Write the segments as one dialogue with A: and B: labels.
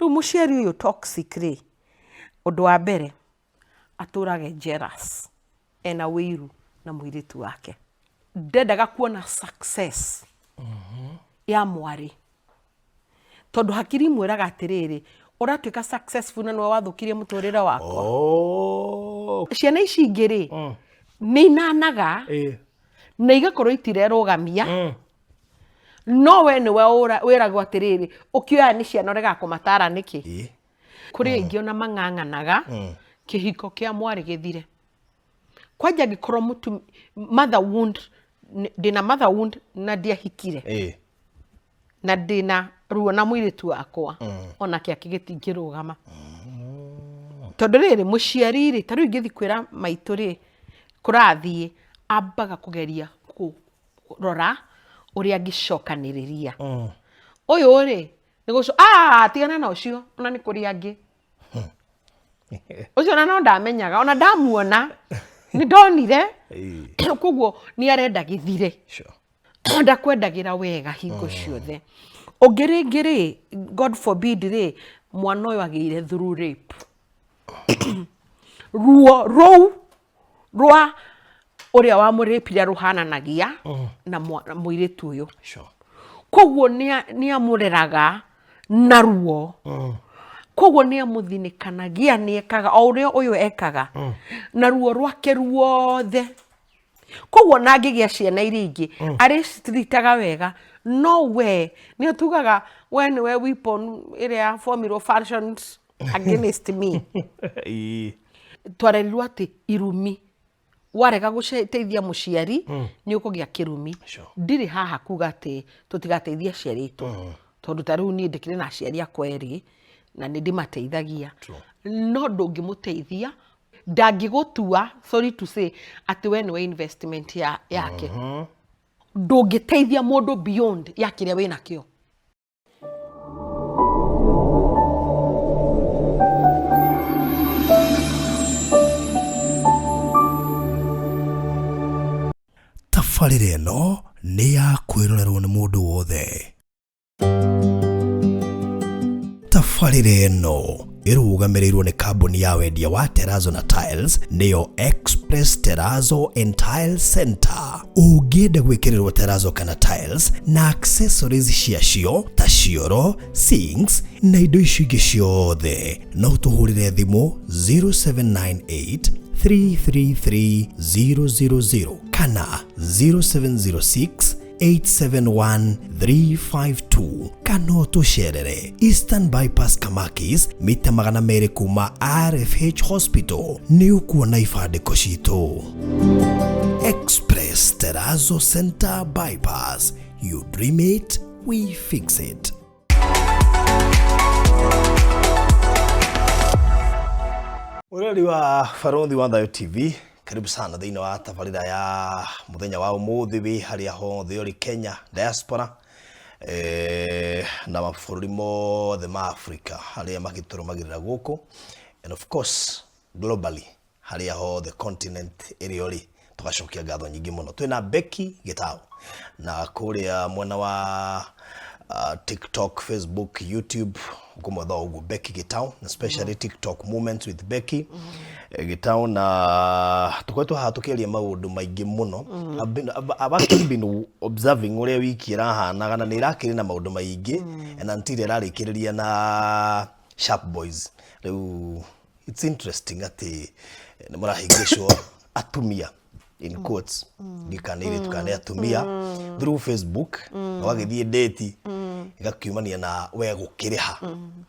A: Riu muciari uyu toxic ri undu wa mbere aturage jealous ena wiru na muiritu wake ndendaga kuona success ya mwari tondu hakiri mwiraga atiriri uratuika successful na no wathukirie muturire wako ciana ici ingiri ni inanaga na igakorwo itirerugamia no we niwe wiragwo atiriri ukioya ni ciana urega kumatara niki kuri ingi ona mang'ang'anaga kihiko kia mwari githire kwanja gikorwo mutu mother wound dina mother wound na dia hikire na dina ruo na muiritu wakwa ona kia kigitingirugama tondu riri muciari ri taru ingithi kwira maitu ri kurathie ambaga kugeria kurora uria ngicokaniriria uyu ri niguco tigana na ucio ona ni kuri angi ucio na no ndamenyaga ona ndamuona ni ndonire koguo ni arenda githire ndakwendagira wega hingo ciothe ongiri God forbid ri mwana uyu agire through rape ruo rwa uria wa muripira ruhananagia na muiritu uyu koguo ni amureraga na ruo koguo ni amuthinikanagia ni ekaga o uria uyu ekaga na ruo rwake ruothe koguo na ngigia ciana iringi ari stritaga wega no we ni atugaga when we weapon iria formula functions against me twarerirwo ati irumi warega guteithia muciari ni ukugia kirumi ndiri haha kuga ati tutigateithia aciari itu tondu tariu ni ndikire na aciari akwa eri na ni ndimateithagia no ndungimuteithia ndangigutua sorry to say ati we ni investment yake ndungiteithia mundu beyond ya kiria wina kio
B: tafarire no ni ya kwirorerwo ni mundu wothe tafarire no irugamirirwo ni kambuni ya wendia wa Terrazzo na Tiles niyo Express Terrazzo and Tile Center. Ungienda gwikirirwo Terrazzo kana Tiles na accessories ciacio ta cioro, sinks na indo icio ingĩ ciothe no tuhurire thimu 0798 333 000 kana 0706 871-352 kana tucerere Eastern Bypass Kamakis mita 200 kuma RFH Hospital ni ukuona ifandiko citu. Express Terrazzo Center Bypass, you dream it, we fix it. Ureli wa Farundi wa Thayo TV, karibu sana thĩinĩ wa tabarĩra ya muthenya wa umuthi wi haria hothe uri Kenya diaspora na mabũrũri mothe ma Africa haria magĩtũrũmagĩrĩra gũkũ and of course globally haria hothe continent ĩrĩa uri tugacokia ngatho nyingĩ mũno. Twĩna Becky Gitau na kũrĩa mwena wa TikTok, Facebook, YouTube kumwetha ugu Becky Gitau, especially TikTok Moments with Becky Gitau, na tukwetu hatukeria maundu maingi muno. I've actually been observing uria wiki irahanaga na nirakiri na maundu maingi and until irarikiriria na Sharp Boys. It's interesting ati nimurahingishwo atumia in quotes dikanire tukane atumia through Facebook wagithie date igakiumania na we gukiriha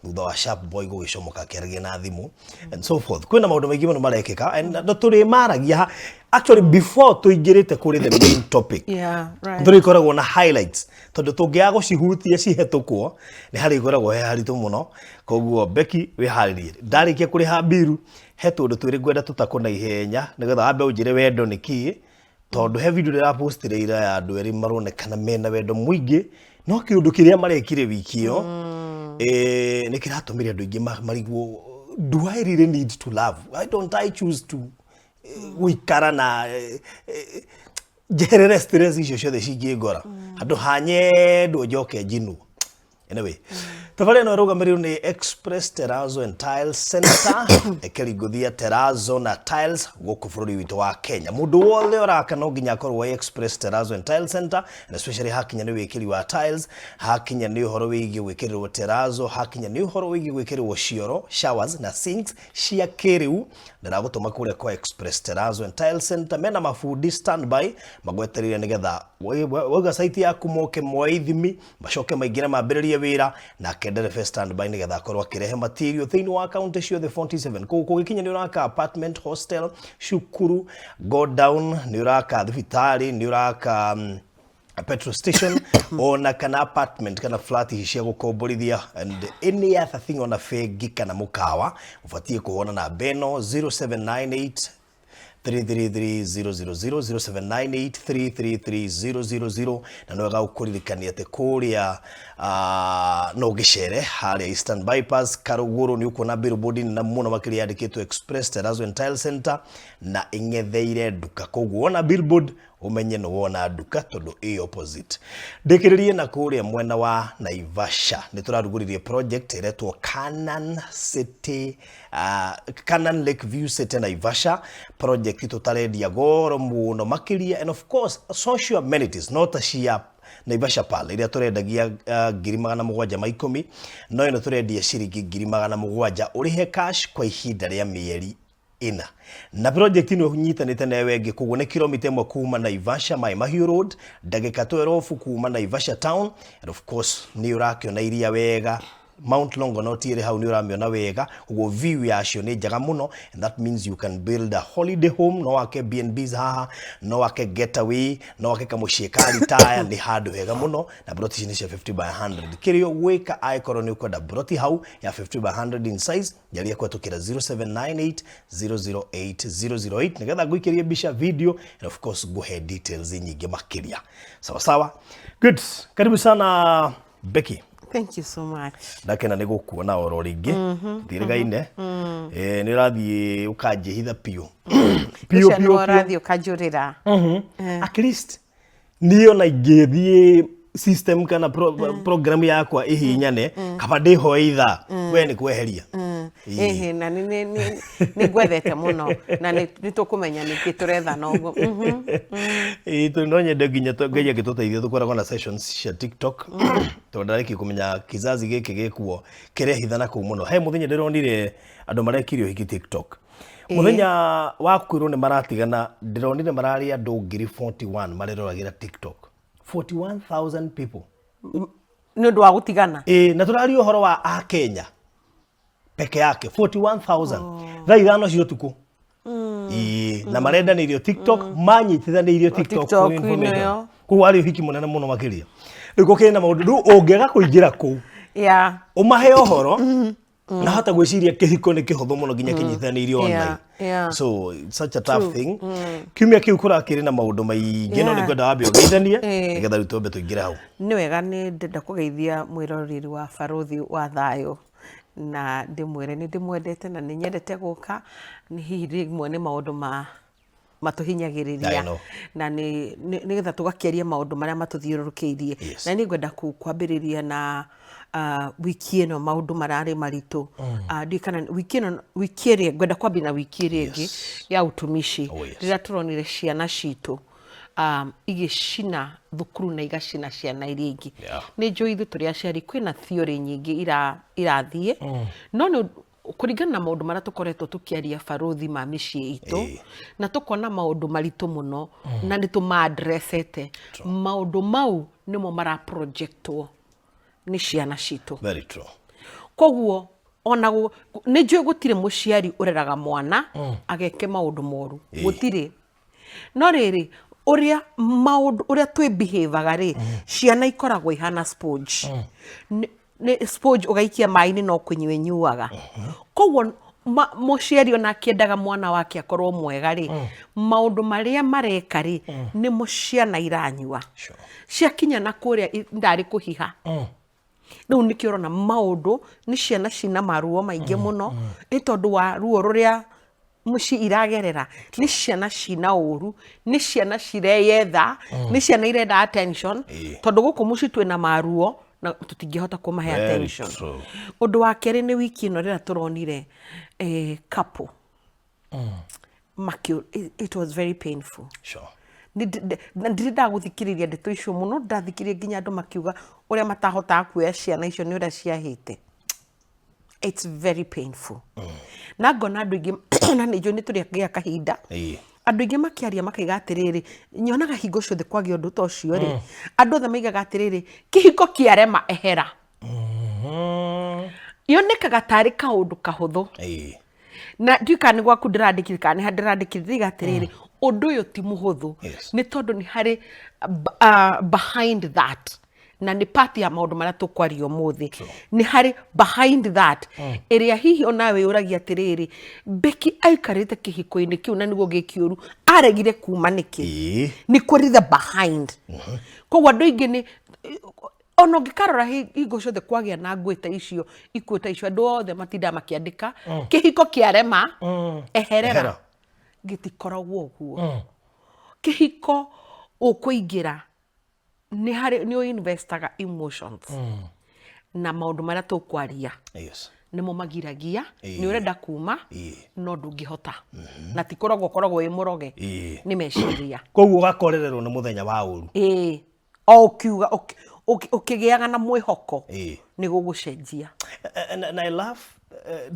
B: thutha wa Sharp Boy gugicomoka kerege na thimu and so forth. Kwina maundu maingi muno marekeka and ndo turi maragia actually before tuingirite kuri the main topic.
A: Yeah, right.
B: Turi koragwo na highlights tondu tungiago cihutia cihetukwo ni hari koragwo he haritu muno. Koguo Becky we haririe ndarikia kuri ha biru he tundu twiri gwenda tutakona ihenya nigetha ambe unjire wendo niki tondu he video ira postire ira ya andu eri maronekana mena wendo muingi no kiundu kiria marekire wiki iyo ni kiratumire andu ingi marigwo, do I really need to love? Why don't I choose to wikara na jerere stress icio ciothe cingĩngora andu hanye ndu njoke njinu. Anyway, Tafadhali no rugamiriru ni Express Terrazzo and Tiles Center ekeringuthia terrazzo na tiles guku bururi witu wa Kenya. Mundu wothe uraka no nginya akorwo Express Terrazzo and Tiles Center, and especially hakinya ni wikiri wa tiles, hakinya ni uhoro wigi wikirirwo terrazzo, hakinya ni uhoro wigi wikirirwo cioro, showers na sinks cia kiriu. Ndaragutuma kuria kwa Express Terrazzo and Tiles Center mena mafundi standby magweterire nigetha wega site yaku moke moithimi macoke maingire mambiririe wira na kendere first standby nigetha akorwo akirehe material thiini wa county cio the 47 kugikinya ni uraka apartment, hostel, shukuru, go down, ni uraka thibitari, ni uraka a petrol station ona kana apartment kana flat hishia gukomborithia and any other thing on a fegi kana mukawa ufatie kuona na beno 0798 333-000 na no gaukuririkania te kuria no gicere haria Eastern Bypass Karuguru ni ukona billboard na muno makiri yandikitwo Express Terrazzo and Tile Center na ingetheire duka koguo ona billboard umenye no wona duka tondu e opposite ndikiririe na kuria mwena wa Naivasha ni turaruguririe project iretwo Canaan City Canaan Lake View City Naivasha project tutarendia goro muno makiria and of course social amenities not a shia Naivasha pale iria turendagia 710 no ino turendia ciringi 700 urihe cash kwa ihinda ria mieri ina na project ino hunyitanite na wenge kugu ni kilomita 1 kuuma Naivasha Mai Mahiu Road ndagika 12 kuuma Naivasha town and of course ni urakio na iria wega Mount Longonot ire hau ni uramiona wega ugo view yacio ni njaga muno and that means you can build a holiday home no wake BNBs haha no wake getaway no wake kamucie kari taya ni handu hega muno na broti ni cia 50 by 100 kirio weka aikoro ni ukwenda broti hau ya 50 by 100 in size yaria kwetukira 0798008008 nigetha guikirie bisha video and of course go ahead details nyingi makiria sawa sawa good karibu sana Becky.
A: Thank you so much.
B: Ndakena ni gukuona oro ringi thirigaine ni rathie ukanjihitha piu
A: piu rathie ukajurira
B: at least niyo na ingithie system kana program yakwa ihinyane kaba ndiho itha we ni kweheria
A: na ni gwethete muno na ni tukumenya ni kituretha nogo
B: tu no nyende nginya ngeje gituteithia tukoragwo na sessions cia TikTok to ndareki kumenya kizazi giki gikuo kirehithana ku muno he muthenya ndironire andu marekirio hiki TikTok muthenya wa kwirwo ni maratigana ndironire marari andu 41 mareroragira TikTok 41,000 people
A: no ndo agutigana
B: na turari uhoro wa a Kenya peke yake 41,000 tha ithano cio tuku na marenda nirio TikTok manyitithanirio TikTok information ku wali hiki munene muno makiria riko kena maundu ungega kuingira ku umahe uhoro na hata gwiciria kihiko ni kihotho muno ginya kinyithanirio online so it's such a tough thing kiumia kiu kurakiri na maundu maingi no ni kwenda wambe ugeithanie nigetha rutombe tuingira hau
A: ni wega ni ndenda kugeithia mwiroreri wa baruthi wa thayo na ndimwire ni ndimwendete na ni nyendete guka ni hihi rimwe ni maundu matuhinyagiriria na ni getha tugakeria maundu maria matuthiurukiirie na ni ngwenda kwambiriria na wiki ino maundu marari maritu ndikana wiki iri ngwenda kwambia na wiki iri ingi ya utumishi rira turonire ciana citu igicina thukuru na igacina ciana iria ingi ni njui ithu turi aciari kwina theory nyingi irathie no ni kuringana na maundu maria tukoretwo tukiaria baruthi ma micii itu na tukona maundu maritu muno na ni tumaadressete maundu mau nimo mara projectwo ni ciana citu
B: very true
A: koguo ona ni njui gutire muciari ureraga mwana ageke maundu moru gutire no riri uria maundu uria twi behavior ri ciana ikoragwo ihana sponge ni sponge ugaikia mai-ini no kunyuenyuaga koguo muciari ona akiendaga mwana wake akorwo mwega ri maundu maria mareka ri ni muciana iranyua ciakinya na kuria ndari kuhiha no nikiorona maundu ni ciana cina maruo maingi muno itondu wa ruo ruria muci iragerera ni ciana cina uru ni ciana cireyetha ni ciana irenda attention tondu guku muci twina maruo na tutingihota kumahe
B: Very
A: attention.
B: true.
A: Undu wa keri ni wiki ino rira turonire couple. It was very painful.
B: Sure.
A: Ndiri ndaguthikiriria ndeto icio muno, ndathikiriria nginya andu makiuga uria matahotaga kuoya ciana icio ni uria ciahite. It's very painful. Na ngona andu ingi na nijo ni turiagia kahinda. Andu ingi makiaria makaiga atiriri, nyonaga hingo ciothe kwagĩa undu ta ucio ri. Andu othe maigaga atiriri, kihiko kiarema ehera. Yonekaga tari kaundu kahuthu. Na ndika ni gwaku ndirandikire kana ni ndirandikire riga atiriri, undu uyu ti muhuthu. Ni tondu ni hari behind that. Na ni part ya maundu maria tukwaria umuthi. Ni hari behind that. Iria hihi onawe uragia atiriri, Becky aikarite kihiko-ini kiu na niguo gikiuru, aregire kuma niki. Ni kuri the behind. Kwa andu ingi ni ono ngikarora hingo ciothe kwagĩa na ngũĩ ta icio, ikuũ ta icio, andu othe matinda makiandika kihiko kiarema eherera. Gitikoragwo uguo. Kihiko ukuingira ni uinvestaga emotions na maundu maria tukwaria. Nimo magiragia, ni urenda kuma no ndungihota. Na tikoragwo imuroge ni meciria.
B: Koguo gakorererwo ni muthenya wa uru.
A: O kiuga ukigiaga na mwihoko ni gugucenjia.
B: And I love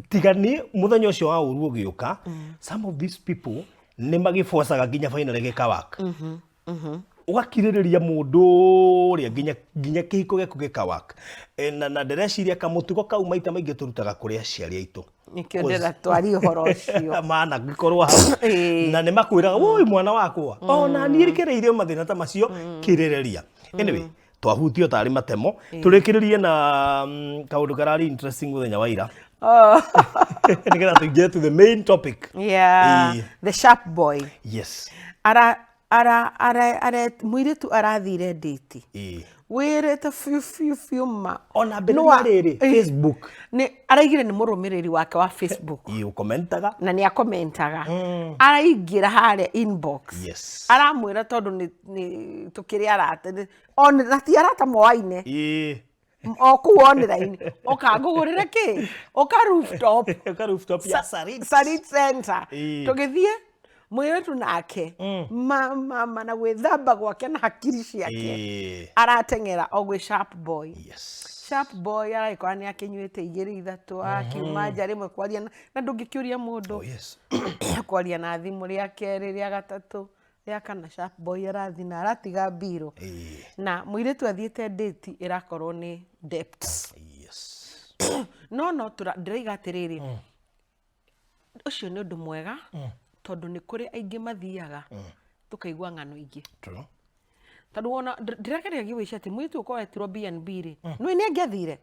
B: tigani muthenya ucio wa uru ugiuka, some of these people ni magiforcaga nginya finally gikawak. Wakiririria mundu ria nginya kihiko geku gikawak. Na ndireciria kamutugo kau maita maingi turutaga kuri aciari aitu.
A: Nikio ndira twari uhoro ucio.
B: Mana gikorwo hau. Na ni makwiraga woi mwana wakwa. Ona ni rikireirie mathina ta macio kiririria. Anyway, twahutio tari matemo, turikiririe na kaundu karari interesting muthenya wa ira. Nigetha tuingie to the main topic.
A: The sharp boy.
B: Yes.
A: Muiritu arathire date. Wirete few ma.
B: Ona mbere Facebook.
A: Ni araigire ni murumiriri wake wa Facebook.
B: Commentaga.
A: Na ni akomentaga. Araigira hare inbox.
B: Yes.
A: Aramwira tondu ni tukiri arate. On na ti arata moaine. Oku online. Okagugurire ki? Oka rooftop.
B: Oka rooftop ya Sarit.
A: Sarit Center. Tugithie mwiretu nake mama na gwithamba gwake na hakiri ciake aratengera ogwe sharp boy. Sharp boy araikwa ni akinyuite igiri ithatu akiuma nja rimwe kwaria na ndungikiuria mundu kwaria na thimu ria keri ria gatatu ria kana sharp boy arathi na aratiga biro na mwiretu athiete date irakorwo ni debts. No ndiraiga atiriri ucio ni undu mwega tondu ni kuri aingi mathiaga tukaigua ng'ano ingi. Tondu wona ndirageria giwicia ati mwitu uko etirwo BNB ri no ni angiathire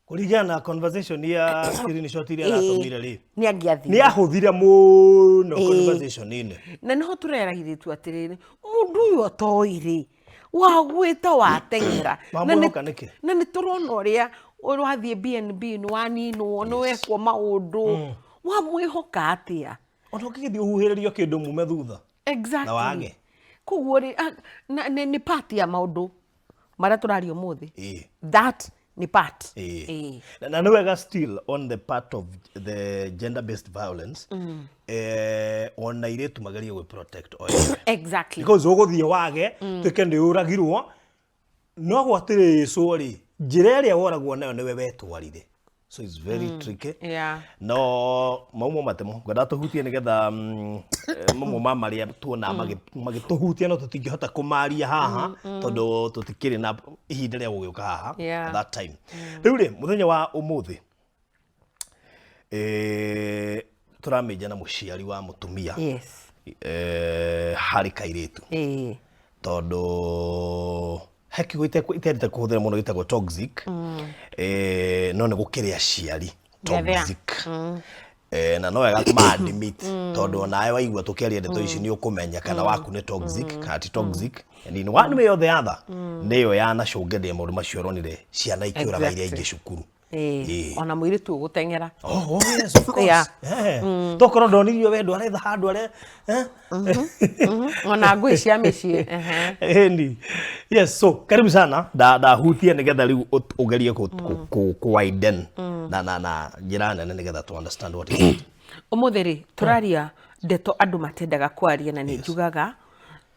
B: kurigana conversation ya screenshot iria aratumire ri
A: ni angiathire
B: ni ahuthire muno conversation ine
A: na niho turerahiritu atiriri mundu uyu otoire wagwita watengera na ni turona uria urathie BNB ni waninwo no wekwo maundu wa mwihoka atia
B: ono kigithio uhuhiririo kindu mume thutha.
A: Exactly.
B: Na wage
A: koguo ni part ya maundu maria turario muthi. That ni part.
B: Na no wega still on the part of the gender based violence. Ona iretu mageria we protect oil.
A: Exactly.
B: Because uguthie wage tukende uragirwo no gwatire sori njira iria woragwo nayo niwe wetwarire. So it's very tricky. No maumo matemo ngada tuhutie nigetha mamo mamaria tuona magituhutia no tutingihota kumaria haha tondu tutikiri na ihinda ria gugiuka haha at that time. Riu ri muthenya wa umuthi turamenja na muciari wa mutumia. Hari kairetu. Tondu heki iterite kuhuthira muno gitagwo toxic. No ne gukiria ciari toxic. Na no wega admit tondu nae waigua tukiaria ndeto ici ni ukumenya kana waku ni toxic kana ti toxic. And one way or the other niyo yana cungeria maundu macio ronire ciana ikiuraga iria ingi cukuru.
A: ona mwiri tu gutengera.
B: Oh yes, of course. Tokoro ndonirio we ndware handu are
A: Ona ngui cia mĩciĩ.
B: Endi. Yes, so karibu sana. Da hutia nigetha riu ugerie ku widen na njira nene nigetha to understand what it is.
A: Umuthiri turaria ndeto andu matendaga kwaria na ni njugaga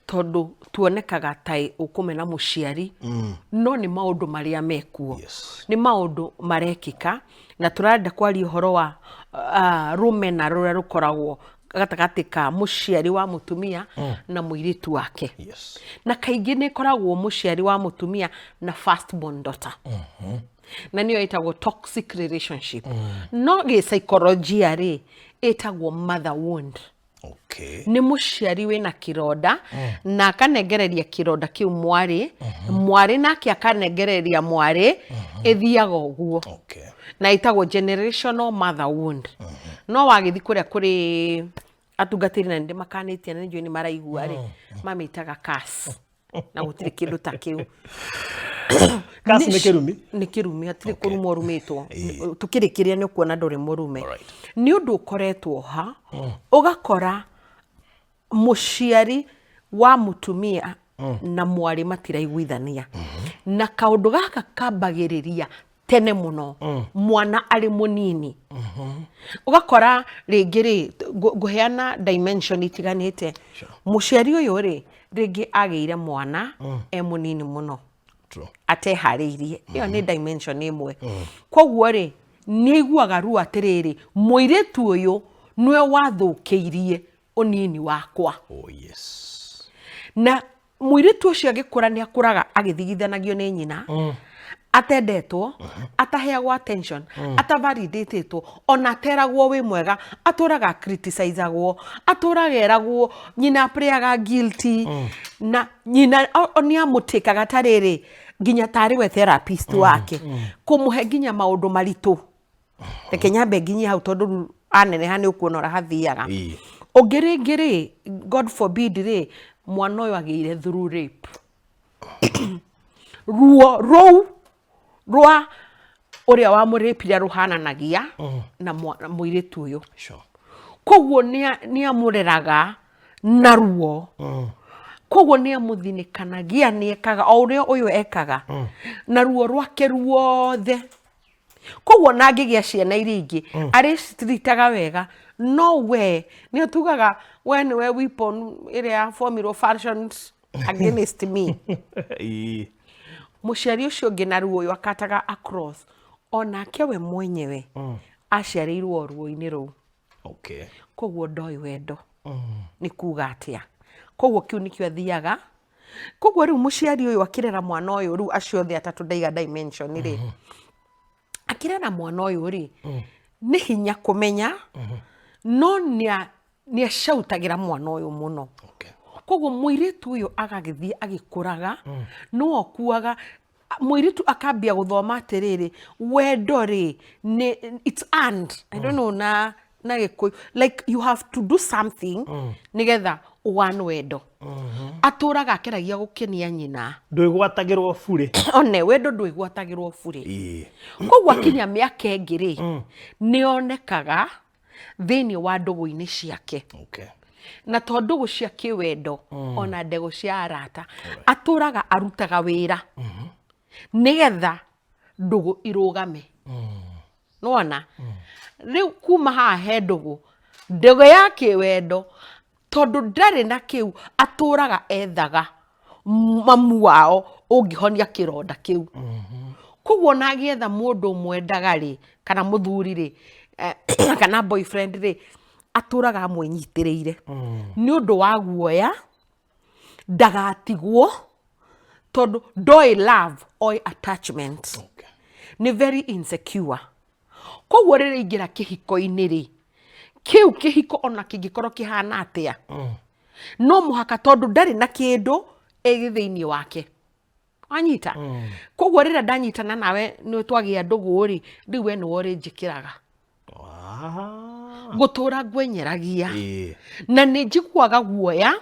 A: tondu tuonekaga tai ukumena muciari no ni maundu maria mekuo. Ni maundu marekika na turenda kwaria uhoro wa rumena ruria rukoragwo gatagati ka muciari wa mutumia na muiritu wake. Na kaingi ni koragwo muciari wa mutumia na firstborn daughter. Na niyo itagwo toxic relationship. No ge psychology ri itagwo mother wound. Ni muciari wina kironda na akanegereria kironda kiu mwari nake akanegereria mwari ithiaga uguo. Na itagwo generational mother wound. No wagithi kuria kuri atungatiri na ndi makanitie na njui ni maraigua ri mamitaga kas na gutiri kindu ta kiu.
B: Kasi ni kirumi?
A: Ni kirumi, atiri kurumwo rumitwo. Tukirikiria ni kuona nduri murume. Ni undu ukoretwo ha ugakora muciari wa mutumia na mwari matiraiguithania. Na kaundu gaka kambagiriria tene muno mwana ari munini. Ugakora ringi ri guheana dimension itiganite. Muciari uyu ri ringi ageire mwana munini muno. Atehariirie iyo ni dimension imwe. Koguo ri ni iguaga ru atiriri muiritu uyu nwe wathukiirie unini wakwa. Na muiritu ucio agikura ni akuraga agithigithanagio ni nyina. Atendetwo, ataheagwo attention, atavalidatetwo, ona ateragwo wi mwega, aturaga criticizeagwo, aturaga eragwo nyina apreaga guilty na nyina ni amutikaga tariri ginya tari we therapist wake kumuhe ginya maundu maritu. Reke nyambe ginya hau tondu anene hani ukuonora hathiaga. Ongiri God forbid ri mwana uyu ageire through rape. Ruo rwa uria wa murepira ruhananagia na muiritu uyu. Koguo ni amureraga na ruo. Koguo ni amuthinikanagia ni ekaga o uria uyu ekaga na ruo rwake ruothe. Koguo na ngigia ciana iria ingi ari stritaga wega no we ni tugaga when we weapon iria formula functions against me. Muciari ucio ngi na ruo akataga across onake we mwenyewe aciarirwo ruo-ini ruu. Koguo ndoi wendo ni kuga atia. Koguo kiu nikio athiaga. Koguo riu muciari uyu akirera mwana uyu riu aciothe atatu ndaiga dimension ri akirera mwana uyu ri ni hinya kumenya no ni acautagira mwana uyu muno. Koguo muiritu uyu agagithie agikuraga no okuaga muiritu akambia guthoma atiriri wendo ri it's earned. I don't know na gikuyu like you have to do something nigetha one wendo. Aturaga akeragia gukenia nyina
B: ndwigwatagirwo bure.
A: One wendo ndwigwatagirwo bure. Koguo akinya miaka engiri ni onekaga thini wa ndugu-ini ciake. Na to ndugu cia kiwendo ona ndego cia arata aturaga arutaga wira nigetha ndugu irugame. Nona riu kuma ha he ndugu ndego ya kiwendo tondu ndari na kiu aturaga ethaga mamu wao ungihonia kironda kiu. Koguo na agietha mundu mwendaga ri kana muthuri ri kana boyfriend ri aturaga amwenyitiriire ni undu wa guoya ndagatigwo tondu ndoi love or attachment. Ni very insecure. Koguo riri ingira kihiko-ini ri kiu kihiko ona kingikorwo kihana atia no muhaka tondu ndari na kindu egithiini wake anyita. Koguo rira ndanyitana nawe ni twagia ndugu ri riu we ni wori njikiraga gutura ngwenyeragia na ni njiguaga guoya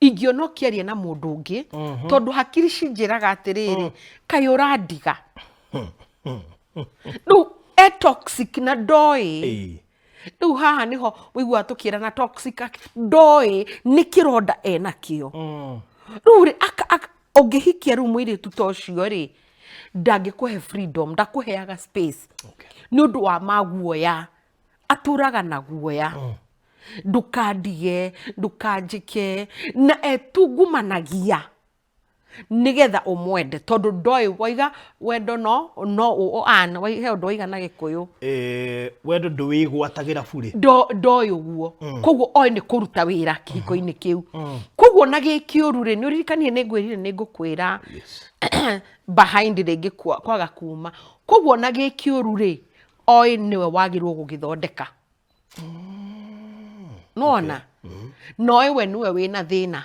A: ingionokiaria na mundu ungi tondu hakiri cinjiraga atiriri kai urandiga. toxic na ndoi riu haha niho wigua tukira na toxic ndoi ni kironda enakio riu ri ungihikia riu mwiritu ta ucio ri ndangikuhe freedom ndakuheaga space ni undu wa maguoya aturaga na guoya ndukandige ndukanjike na etungumanagia nigetha umwende tondu ndoi waiga wendo no an he undu waiga na gikuyu
B: wendo nduwigwatagira buri
A: ndoi uguo koguo oi ni kuruta wira kihiko-ini kiu koguo na gikiuru ri ni uririkanie ningwirire ningukwira behind ringi kwaga kuma koguo na gikiuru ri oi niwe wagirwo gugithondeka nona no ewe niwe wina thina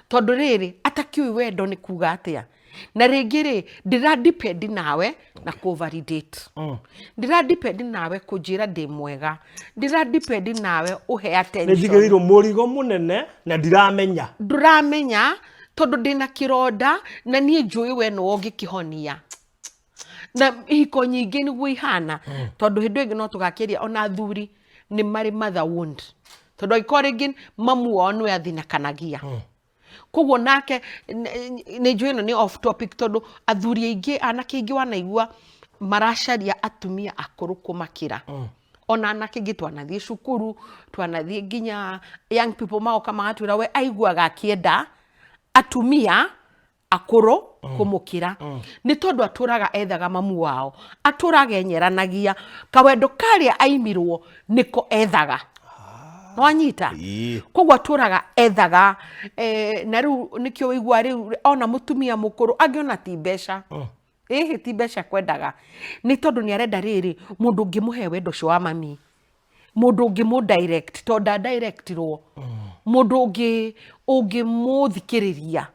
A: tondu riri atakiui wendo ni kuga atia na ringi ri ndira depend nawe na ku validate ndira depend nawe kunjira ndi mwega ndira depend nawe uhe attention
B: nijigirirwo murigo munene na
A: nduramenya tondu ndina kironda na nie njui we no ongikihonia na hiko nyingi niguo ihana tondu hindu ingi no tugakiria ona thuri ni mari mother wound tondu ikoringi mamu wao niwe athinakanagia koguo nake ni njui no ni off topic tondu athuri aingi anake aingi wanaigua maracaria atumia akuru kumakira ona anake aingi twanathie cukuru twanathie nginya young people maoka magatwira we aiguaga akienda atumia akuru kumukira ni tondu aturaga ethaga mamu wao aturaga enyeranagia kawendo karia aimirwo niko ethaga no anyita koguo aturaga ethaga na riu nikio wigua riu ona mutumia mukuru angiona ti mbeca ti mbeca kwendaga ni tondu ni arenda riri mundu ngimuhe wendo cio wa mami mundu ngimu direct tonda directirwo mundu ngimuthikiriria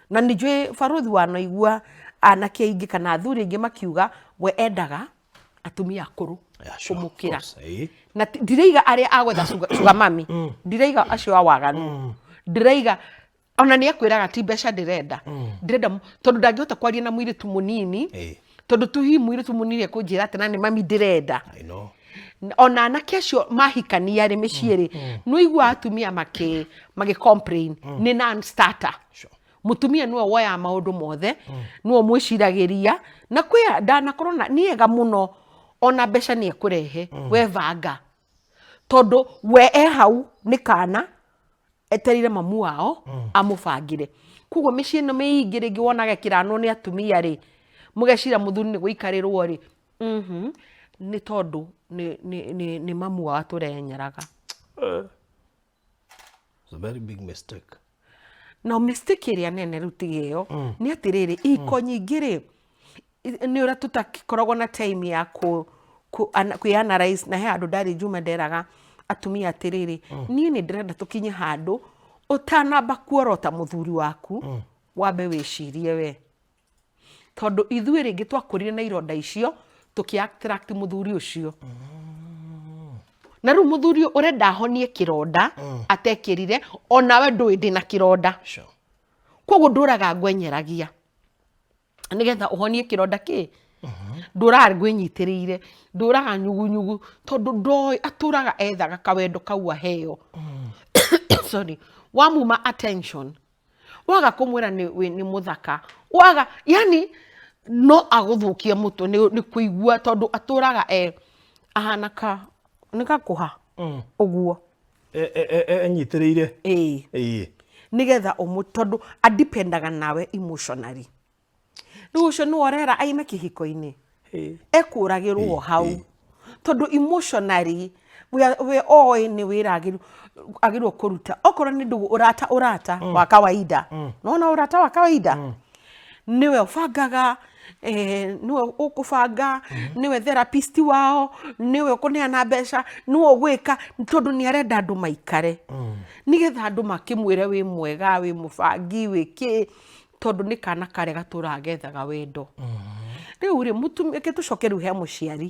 A: na nijwe faruthi wanaigua anake aingi kana athuri aingi makiuga we endaga atumia akuru kumukira na ndireiga aria agwetha sugar mami ndireiga acio awaganu ndireiga ona ni akwiraga ti mbeca ndirenda ndirenda tondu ndangihota kwaria na mwiritu munini tondu tuhi mwiritu munini akunjira atina ni mami ndirenda ona anake acio mahikania ri miciiri no igua atumia magi complain ni non starter mutumia niwe woya maundu mothe niwe mwiciragiria na kwia ndanakorwo niega muno ona mbeca ni ekurehe we vanga tondu we hau ni kana eterire mamu wao amubangire koguo micii no miingi ringi wonaga kirano ni atumia ri mugecira muthuri ni guikarirwo ri ni tondu ni mamu wao turenyeraga
B: it's a very big mistake
A: no mistake iria nene riu tigio ni atiriri iko nyingi ri ni ura tutakoragwo na time ya ku analyze na he andu ndari juma nderaga atumia atiriri nie ni ndirenda tukinye handu utanamba kuorota muthuri waku wambe wicirie we tondu ithuĩ ringi twakurire na ironda icio tuki attract muthuri ucio na riu muthuri urenda ahonie kironda atekirire onawe ndui ndina kironda koguo nduraga ngwenyeragia nigetha uhonie kironda ki nduraga ngwinyitiriire nduraga nyugunyugu tondu ndoi aturaga ethaga kawendo kau aheo sorry wamuma attention waga kumwira ni muthaka waga yani no aguthukia mutu ni kuigua tondu aturaga ahana ka nikakuha uguo
B: enyitiriire
A: nigetha tondu adependaga nawe emotionally riu ucio ni orera aime kihiko-ini ekuragirwo hau tondu emotionally we oi ni wiragirwo kuruta okorwo ni ndugu urata wa kawaida nona urata wa kawaida niwe ubangaga niwe ukubanga niwe therapist wao niwe ukuneana mbeca niwe ugwika tondu ni arenda andu maikare nigetha andu makimwire wi mwega wi mubangi wiki tondu ni kana kare gaturagethaga wendo riu ri mutumia kitucoke riu he muciari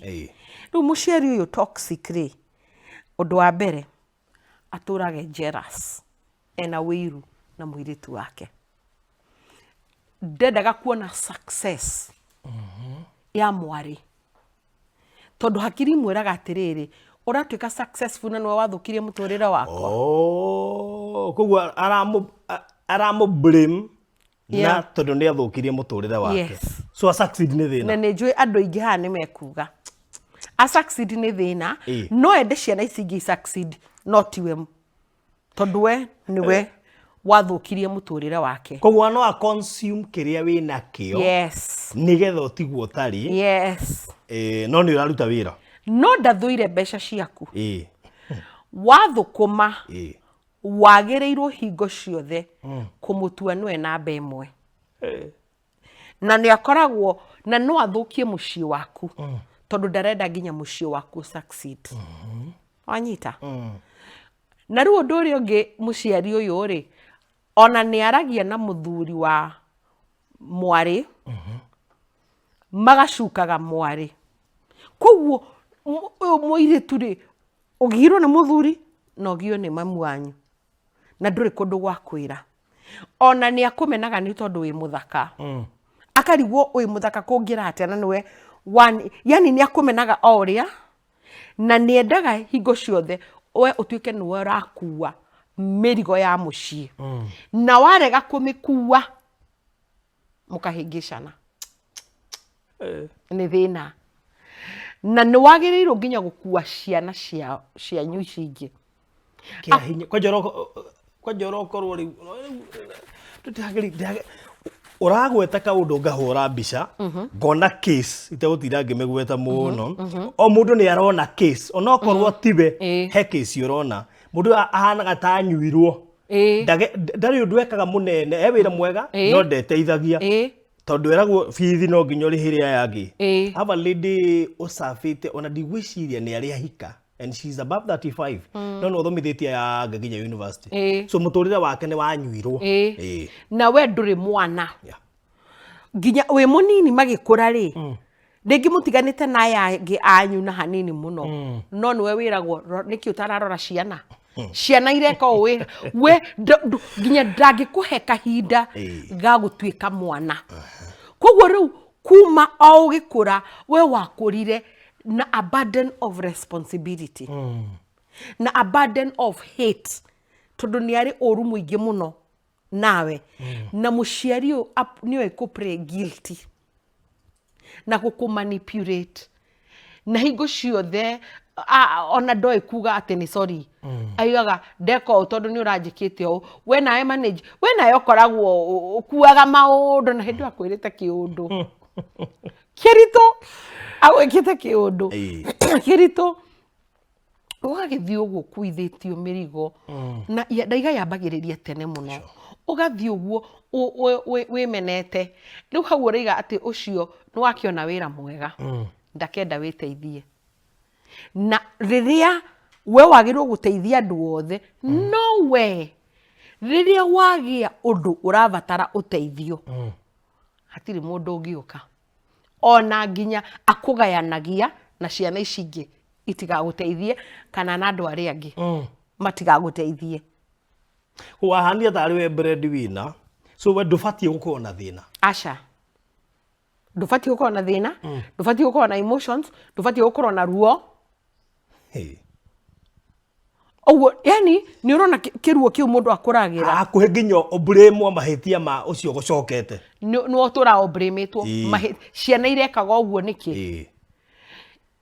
A: riu muciari uyu toxic ri undu wa mbere aturage jealous ena wiru na mwiritu wake ndendaga kuona success ya mwari tondu hakiri mwiraga atiriri uratuika successful na nwe wathukirie muturire wakwa.
B: Koguo aramu blame na tondu ni athukirie muturire wake.
A: Yes.
B: So a succeed ni thina.
A: Na ni njui andu aingi ha ni mekuga a succeed ni thina no ende ciana ici ingi succeed not we tondu we niwe wathukirie muturire wake.
B: Koguo no a consume kiria wina kio.
A: Yes.
B: Nigetha utigwo utari.
A: Yes.
B: No ni uraruta wira.
A: No ndathuire mbeca ciaku. Wathukuma. Wagireirwo hingo ciothe kumutua niwe namba imwe. Na ni akoragwo na no athukie mucii waku tondu ndarenda nginya mucii waku succeed. Wanyita. Na riu undu uria ungi muciari uyu ri ona ni aragia na muthuri wa mwari magacukaga mwari. Koguo uyu muiritu ri ugirwo ni muthuri na ugio ni mamu wanyu na nduri kundu gwa kwira. Ona ni akumenaga ni tondu wi muthaka. Akarigwo wi muthaka kungira atia na niwe yani ni akumenaga o uria na ni endaga hingo ciothe we utuike niwe urakua mirigo ya mucii. Na warega kumikua mukahingicana. Ni thina. Na ni wagirirwo nginya gukua ciana cia nyu ici ingi.
B: Kia hinya kwa njoro korwo ri tutagiri uragweta kaundu ngahura mbica ngona case itagutira ngimegweta muno. O mundu ni arona case onokorwo tibe he case urona mundu ahanaga ta nyuirwo. Ndari undu ekaga munene e wira mwega no ndeteithagia tondu eragwo fithi no nginya rihire yangi. Have a lady usafite ona ndigwiciria ni ari ahika and she's above 35. No thomithitie ya nginya university. So muturire wake ni wanyuirwo.
A: Na we nduri mwana. Nginya we munini magikura ri ringi mutiganite na yangi anyu na hanini muno. No niwe wiragwo niki utararora ciana. Ciana ireka we nginya ndangikuhe kahinda ga gutuika mwana. Koguo riu kuma o gikura we wakurire na a burden of responsibility. Na a burden of hate. Tondu ni ari oru muingi muno nawe. Na muciari niwe ku play guilty. Na kukumanipulate. Na hingo ciothe ona ndoi kuga ati ni sorry. Aigaga ndeko tondu ni uranjikite o we nae manage we nae okoragwo ukuaga maundu na hindu akwirite kiundu. Kirito awekite kiundu. Kirito ugagithii uguo kuithitio mirigo na ndaiga yambagiriria tene muno. Ugathii uguo wimenete riu hau uriga ati ucio ni wakiona wira mwega ndakenda witeithie. Na riria we wagirwo guteithia andu othe no we riria wagia undu uravatara uteithio hatiri mundu ungiuka ona nginya akugayanagia na ciana ici ingi itigaguteithie kana na andu aria angi matigaguteithie.
B: Wahania tari we breadwinner so we ndubatie gukorwo na thina.
A: Aca ndubatie gukorwo na thina. Ndubatie gukorwo na emotions. Ndubatie gukorwo na ruo. Oguo yani ni urona kiruo kiu mundu akuragira
B: akuhe nginya obremo mahitia ma ucio gucokete
A: no otura obremetwo ciana irekaga oguo niki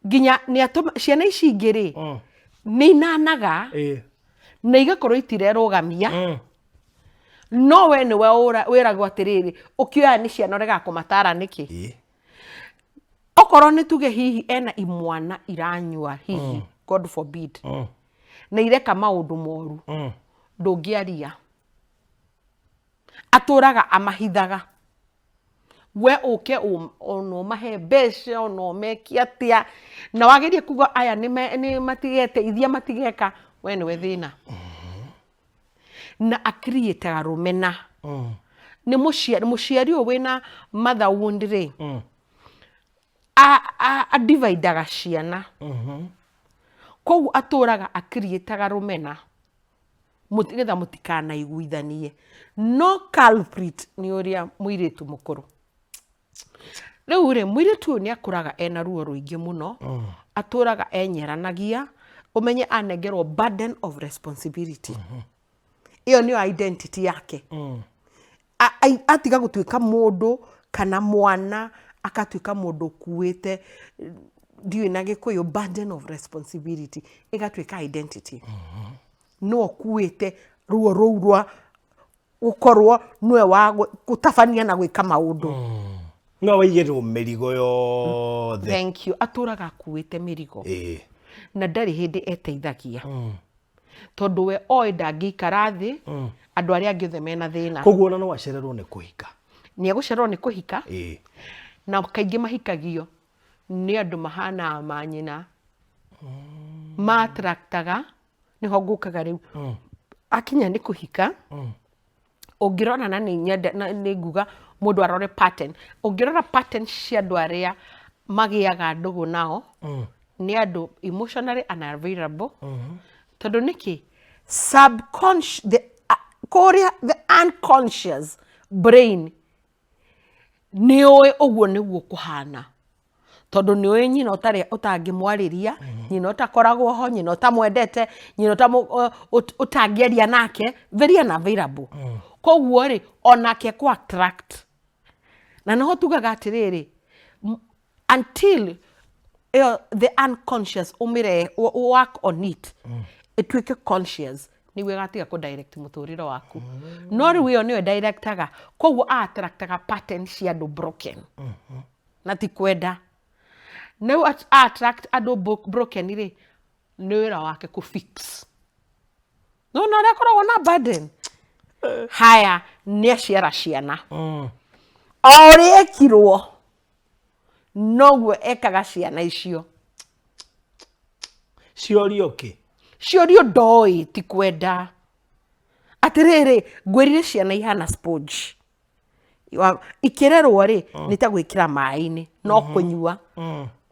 A: nginya ni atuma ciana ici ingiri ni inanaga na igakorwo itirerugamia. No we ni wiragwo atiriri ukioya ni ciana rega kumatara niki okorwo ni tuge hihi ena imwana iranyua hihi God forbid na ireka maundu moru ndungiaria aturaga amahithaga we uke ono mahe mbeca ono mekiatia na wagerie kuga aya ni matigete ithia matigeka we ni we thina. Na acreate rumena ni muciari o wina mother wound ri a dividaga ciana. Koguo aturaga acreate rumena mutigetha mutikana iguithanie. No culprit ni uria muiritu mukuru. Riu ri muiritu ni akuraga ena ruo ruingi muno atũraga enyeranagia, umenye anengerwo burden of responsibility. Iyo nĩyo identity yake. Atiga gũtuĩka mũndũ kana mwana, akatuĩka mũndũ kuĩte ndiũĩ na Gĩkũyũ burden of responsibility, ĩgatuĩka identity. No kuĩte ruo rũu rwa gũkorwo nĩwe wa gũtabania na gwĩka maũndũ.
B: No waigĩrwo mĩrigo yothe.
A: Thank you. Atũraga akuĩte mĩrigo. Na ndarĩ hĩndĩ eteithagia. Tondũ we oĩ ndangĩikara thĩ, andũ arĩa angĩ othe mena thĩna.
B: Koguo ona no acererwo nĩ kũhika.
A: Nĩ egũcererwo nĩ kũhika. Na kaingĩ mahikagio nĩ andũ mahana manyina. Matraktaga, nĩho ngũkaga rĩu. Akinya nĩ kũhika, ũngĩrora na nĩ nguga mũndũ arore pattern. Ũngĩrora pattern cia andũ arĩa magĩaga ndũgũ nao, nĩ andũ emotionally unavailable. Tondũ nĩkĩ? Subconscious, the unconscious brain nĩũĩ ũguo nĩguo kũhana. Tondũ nĩũĩ nyina ũtangĩmwarĩria, nyina ũtakoragwo ho, nyina ũtamwendete, nyina ũtangĩaria nake, very unavailable. Koguo rĩ, onake ku attract. Na nĩho tugaga atĩrĩrĩ, until the unconscious work on it, ĩtuĩke conscious, nĩguo ĩgatiga kũ-direct mũtũrĩre waku. No rĩu ĩyo nĩyo directaga, koguo attractaga pattern cia andũ broken. Na ti kwenda. Nĩu attract andũ broken rĩ, nĩ wĩra wake kũ-fix. No ũrĩa akoragwo na burden. Haya, nĩ aciara ciana. O ũrĩa ekirwo, noguo ekaga ciana icio.
B: Ciorio kĩ?
A: Ciorio ndoĩ, ti kwenda. Atĩrĩrĩ, ngwĩrire ciana ihana sponge. Ikĩrerwo rĩ, nĩ ta gwĩkĩra maĩ-inĩ, no kũnyua.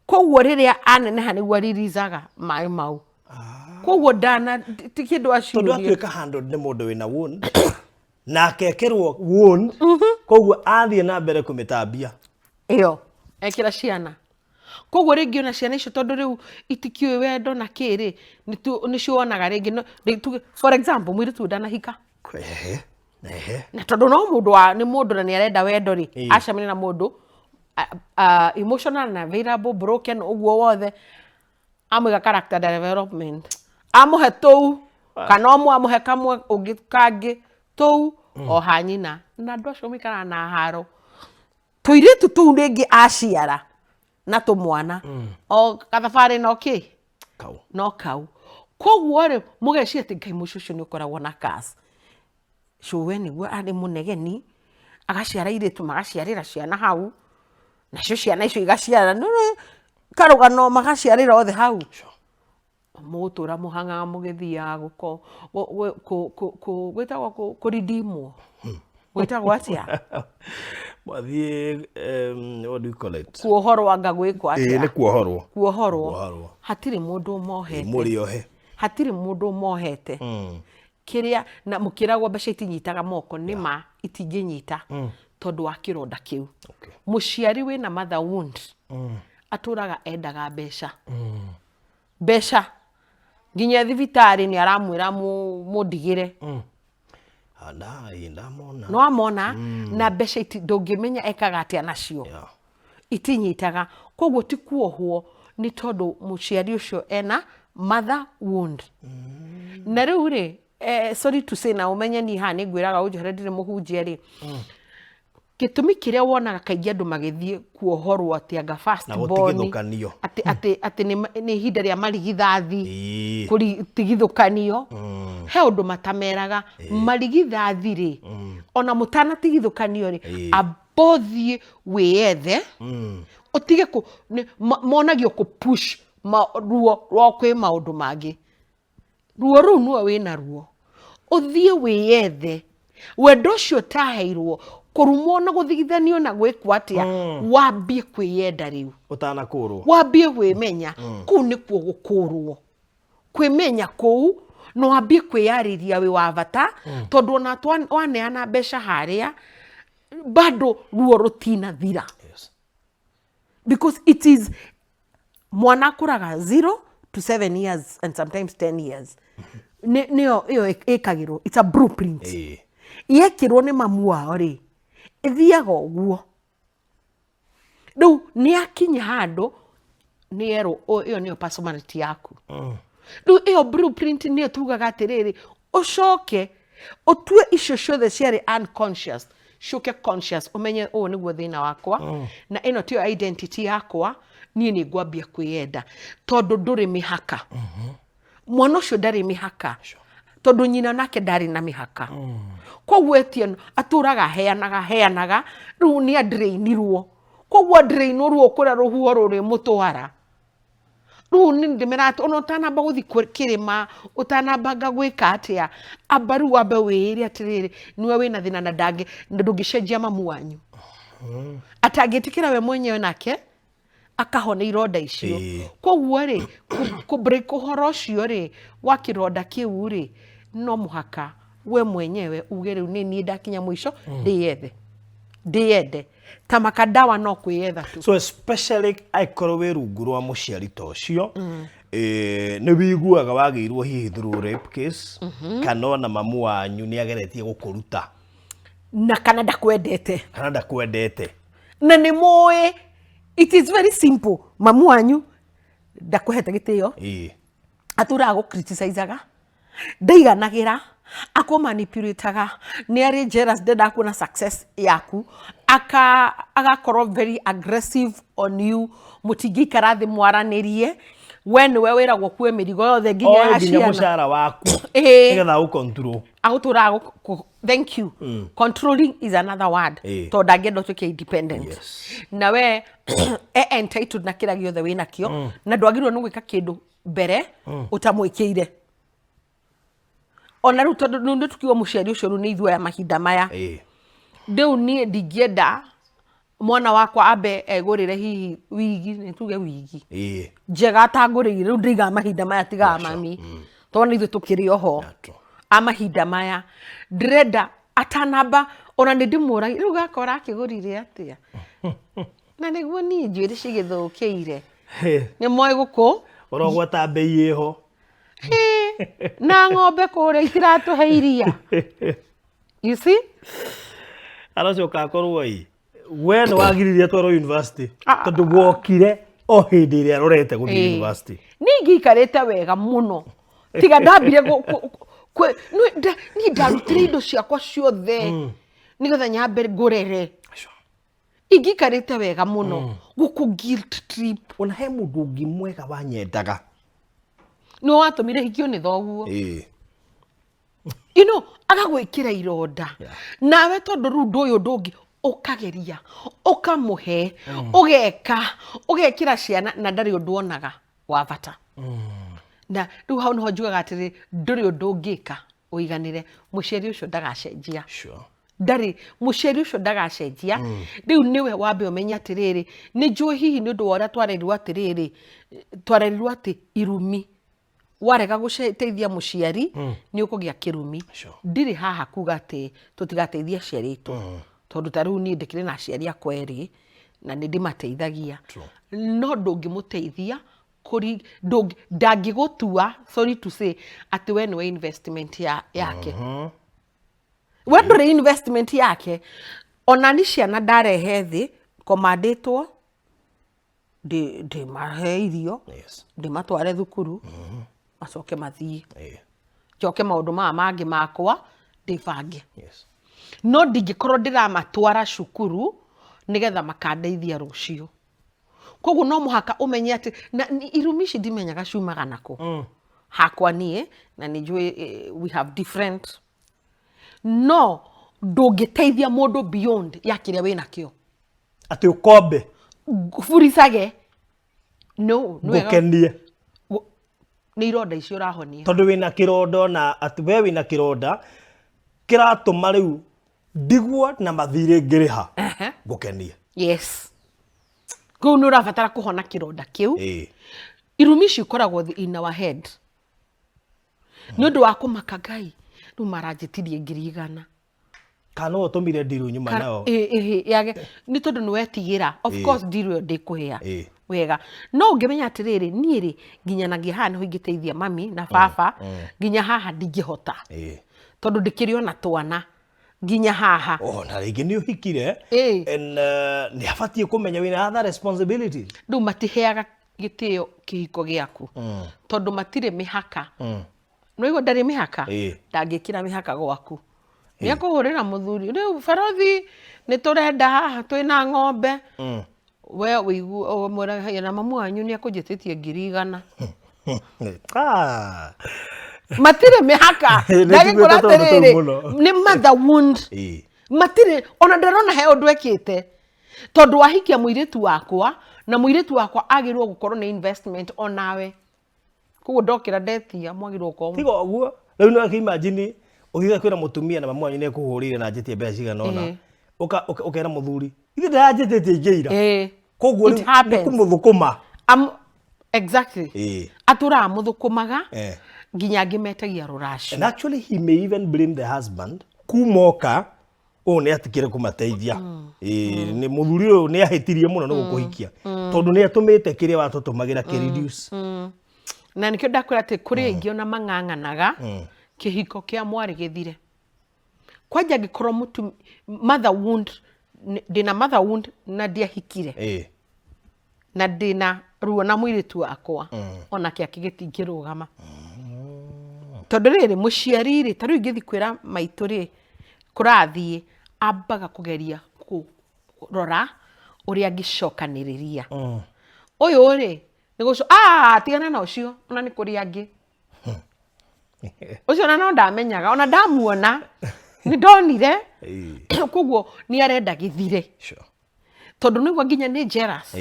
A: Koguo rĩrĩa aneneha nĩguo aririzaga maĩ mau. Koguo ti kĩndũ aciũria.
B: Tondũ atuĩka handled nĩ mũndũ wĩna wound, na akekĩrwo wound, koguo athiĩ na mbere kũmĩtambia.
A: Ĩyo, ekĩra ciana. Koguo rĩngĩ ona ciana icio tondũ rĩu itikĩũĩ wendo na kĩrĩ, nĩcio wonaga rĩngĩ, for example, mũirĩtu ndanahika. Na tondũ no nĩ mũndũ na nĩarenda wendo rĩ, acemania na mũndũ emotional na available, broken, ũguo wothe, amũiga character development. Amũhe tũu, kana ũmwe amũhe kamwe, ũngĩ kangĩ, tũu, o hanyina. Na andũ acio maikaraga na haro. Tũirĩtu tũu rĩngĩ aciara na tũmwana. O gathabarĩ no kĩ?
B: Kau.
A: No kau. Koguo rĩ, mũgeciria atĩ Ngai mũico ũcio nĩ ũkoragwo na curse. Cuwe nĩguo arĩ mũnegeni, agaciara airĩtu magaciarĩra ciana hau, nacio ciana icio igaciara, karũgano magaciarĩra othe hau. Mũgũtũra mũhangaga mũgĩthiaga gwĩtagwo kũridimwo. Gwĩtagwo atĩa?
B: Mwathiĩ, what do you call it?
A: Kuohorwo anga gwĩkwo atĩa?
B: Nĩ kuohorwo.
A: Kuohorwo. Hatirĩ mũndũ ũmohete.
B: Mũrĩohe.
A: Hatirĩ mũndũ ũmohete. Kĩrĩa na mũkĩragwo mbeca itinyitaga moko, nĩma itingĩnyita tondũ wa kĩronda kĩu. Mũciari wĩna mother wound atũraga endaga mbeca. Mbeca. Nginya thibitarĩ nĩ aramwĩra mũndigĩre. No amona na mbeca ndũngĩmenya ekaga atĩa nacio. Itinyitaga. Koguo ti kuohwo nĩ tondũ mũciari ũcio ena mother wound. Na rĩu rĩ, sorry to say na umenye ni ha nĩ ngwĩraga ũnjohere ndirĩ mũhunjia rĩ. Gĩtũmi kĩrĩa wonaga kaingĩ andũ magĩthiĩ kuohorwo atĩ anga first born atĩ nĩ ihinda rĩa marigithathi kũtigithũkanio, he ũndũ matameraga. Marigithathi rĩ, ona mũtanatigithũkanio rĩ, ambothiĩ wĩyethe, ũtige monagio kũ-push ruo rwa kwĩ maũndũ mangĩ. Ruo rũu nĩwe wĩna ruo. Ũthiĩ wĩyethe. Wendo ũcio ũtaheirwo, kũrumwo na gũthigithanio na gwĩkwo atĩa, wambie kwĩyenda rĩu.
B: Ũtanakũrwo.
A: Wambie kwĩmenya. Kũu nĩkuo gũkũrwo. Kwĩmenya kũu, no wambie kwĩyarĩria wĩ wa bata, tondũ ona waneana mbeca harĩa, bado ruo rũtinathira. Because it is mwana kuraga 0 to 7 years and sometimes 10 years niyo ikagirwo, it's a blueprint yekirwo ni mamu wao ri ithiaga uguo riu ni akinya handu ni ero iyo niyo personality yaku riu iyo blueprint niyo tugaga atiriri ucoke utue icio ciothe ciari unconscious shuke conscious umenye niguo thina wakwa na ino tio identity yakwa nie ni ngwambia kwiyenda tondu nduri mihaka mwana ucio ndari mihaka tondu nyina nake ndari na mihaka koguo etio aturaga heanaga riu ni adrainirwo koguo drainirwo kura ruhuo ruri mutwara riu ni ndimerate ona utanamba guthi kirima utanambanga gwika atia abaru wambe wiri atiriri niwe wina thina na ndange ndungicenjia mamu wanyu atangitikira we mwenyewe nake akahona ironda icio koguo ri ku break uhoro ucio ri wa kironda kiu ri no muhaka we mwenyewe uge riu ni ndakinya mwisho ndiyende ta makadawa no kwiyetha tu.
B: So especially aikorwo wi rungu rwa muciari to ucio ni wiguaga wagirwo hihi through rape case kana ona mamu wanyu ni ageretie gukuruta
A: na kana
B: ndakwendete
A: na ni moe. It is very simple. Mamu wanyu ndakuhete gitio aturaga gu criticizeaga ndaiganagira ako manipulateaga ni ari jealous ndakuona success yaku agakorwo very aggressive on you mutingikara thi mwaranirie when we wiragwo kwe mirigo yothe nginya ya ciana
B: mushara waku nigetha u control
A: aguturaga thank you controlling is another word to ndangenda tuke independent na we entitled na kira giothe wina kio na ndwagirwo ni gwika kindu mbere utamwikiire ona ru tondu nundu tukiwa muciari ucio ru ni ithuo ya mahinda maya ndeu ni ndingienda mwana wakwa ambe egurire hihi wigi ni tuge wigi njega atangurire ru ndiga mahinda maya tiga mami tondu ithuo tukiri oho amahinda maya ndrenda atanamba ona ndimura ru gakora akigurire atia na niguo ni njwiri cigithukiire ni moy guku
B: orogwata bei iho
A: na ng'ombe kure itiratuheiria you see
B: aracoka akorwo we no wagiririe twaro university tondu wokire o hindi iria rorete guthi university
A: ningi ikarite wega muno tiga ndambire ni ndarutire indo ciakwa ciothe nigetha nyambe ngurere igikarite wega muno guku guilt trip
B: ona he mundu ungi mwega wanyendaga
A: no watumire hikio ni thoguo you know agagwikira ironda nawe tondu ru nduyu ndungi ukageria ukamuhe ugekira ciana na ndari undu onaga wa bata na riu hau no njugaga atiri nduri undu ungika uiganire muciari ucio ndagacenjia ndari muciari ucio ndagacenjia riu niwe wambe umenya atiriri ni njui hihi ni undu wora twarerirwo ati irumi warega guteithia muciari ni ukugia kirumi ndiri haha kuga ati tutigateithia ciari itu tondu tariu ni ndikire na ciari akwa eri na ni ndimateithagia no ndungimuteithia kuri ndangigutua sorry to say ati we ni investment yake we nduri investment yake ona ni ciana ndarehe thi komanditwo ndi mahe irio ndi matware thukuru macoke mathie njoke maundu mangi makwa ndibange no ndingikorwo ndiramatwara cukuru nigetha makandeithia rucio koguo no muhaka umenye ati na irumi ici ndimenyaga ciumaga nako hakwa nie na ninjui we have different no ndungiteithia mundu beyond ya kiria wina kio
B: ati ukombe
A: furisage no
B: gukenie
A: ni ironda icio rahonia
B: tondu wina kirondo na ati we wina kironda kiratuma riu ndigwa na mathire ngiriha gukenie
A: yes go no rafatara kuhona kironda kiu irumi icio ikoragwo in our head ni undu wa kumaka Ngai ru maranjitirie 100
B: kana utumire ndiru nyuma nao
A: yage ni tondu ni wetigira of course ndiru ndikuhia wega no ngimenya atiriri niĩ rĩ nginyanagia haha niho ingĩteithia mami na baba nginya haha ndingĩhota tondu ndikĩrĩ ona twana nginya haha
B: na rĩngĩ nĩ ũhikire and nĩ abatie kũmenya wĩna other responsibilities
A: rĩu matiheaga gĩtĩo kĩhiko gĩaku tondu matirĩ mĩhaka no igua ndarĩ mĩhaka ndangĩkĩra mĩhaka gwaku nĩ akũhũrĩra mũthuri rĩu barothi nĩ tũrenda haha twĩna ng'ombe we wĩigu mwĩra na mamu wanyu nĩ akũnjĩtĩtie 100,000 matirĩ mĩhaka ndagĩkora atĩrĩrĩ nĩ mother wound matirĩ ona ndarona he ũndũ ekĩte tondu wahikia mũirĩtu wakwa na mũirĩtu wakwa agĩrĩirwo gũkorwo nĩ investment onawe koguo ndokĩra ndetia mwagĩrĩirwo gũkorwo
B: tiga ũguo rĩu no akimagine ũthiĩte kwĩra mũtumia na mamu wanyu nĩ ekũhũrĩire na njĩtie mbeca cigana ũna ũkera mũthuri ithe ndaranjĩtĩtie njĩira koguo nĩ kũmũthũkũma
A: exactly atũraga mũthũkũmaga nginya ngĩmetagia rũracio
B: and actually he may even blame the husband kumoka nĩ atikire kũmateithia nĩ mũthuri ũyũ nĩ ahĩtirie mũno nĩ gũkũhikia tondũ nĩ atũmĩte kĩrĩa watũtũmagĩra kĩ-reduce
A: na nĩkĩo ndakwĩra atĩ kũrĩ aingĩ ona mang'ang'anaga kĩhiko kĩa mwarĩ gĩthire kwanja angĩkorwo mother wound ndĩna mother wound na ndiahikire na ndĩna ruo na mũirĩtu wakwa onake akĩgĩtingĩrũgama tondũ rĩrĩ mũciari rĩ ta rĩu ingĩthi kwĩra maitũ rĩ kũrathiĩ ambaga kũgeria kũrora ũrĩa angĩcokanĩrĩria ũyũ rĩ nĩ tigana na ũcio ona nĩ kũrĩ angĩ ũcio ona no ndamenyaga ona ndamuona nĩ ndonire koguo nĩ arenda gĩthire tondũ nĩguo nginya nĩ jealous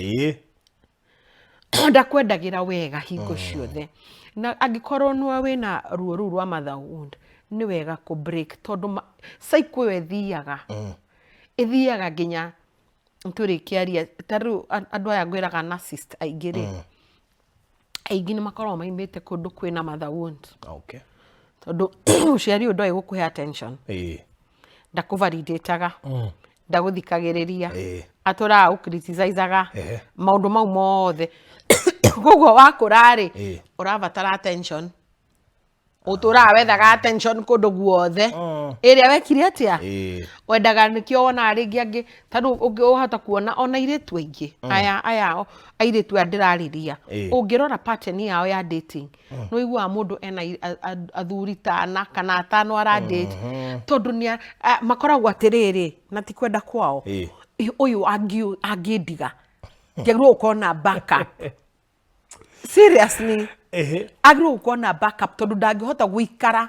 A: ndakwendagĩra wega hingo ciothe na angĩkorwo nĩwe wĩna ruo rũu rwa mother wound nĩ wega kũ break tondũ cycle ĩyo ĩthiaga nginya tũrĩkĩaria ta rĩu andũ aya ngwĩraga narcissist aingĩ rĩ aingĩ nĩ makoragwo maimĩte kũndũ kwĩna mother wound tondũ mũciari ũyũ ndoĩ gũkũhe attention ndakũvalidataga ndagũthikagĩrĩria atũraga gũcriticizaga maũndũ mau mothe koguo wakũra rĩ ũrabatara attention ũtũraga wethaga attention kũndũ guothe ĩrĩa wekire atĩa wendaga nĩkĩo wona rĩngĩ angĩ tondũ ũngĩhota kuona ona airĩtu aingĩ aya airĩtu aya ndĩrarĩria ũngĩrora pattern yao ya dating no iguaga mũndũ ena athuri tana kana atano aradate tondũ makoragwo atĩrĩrĩ na ti kwenda kwao ũyũ angĩndiga ngĩagĩrĩirwo gũkorwo na backup seriously agĩrĩirwo gũkorwo na backup tondũ ndangĩhota gũikara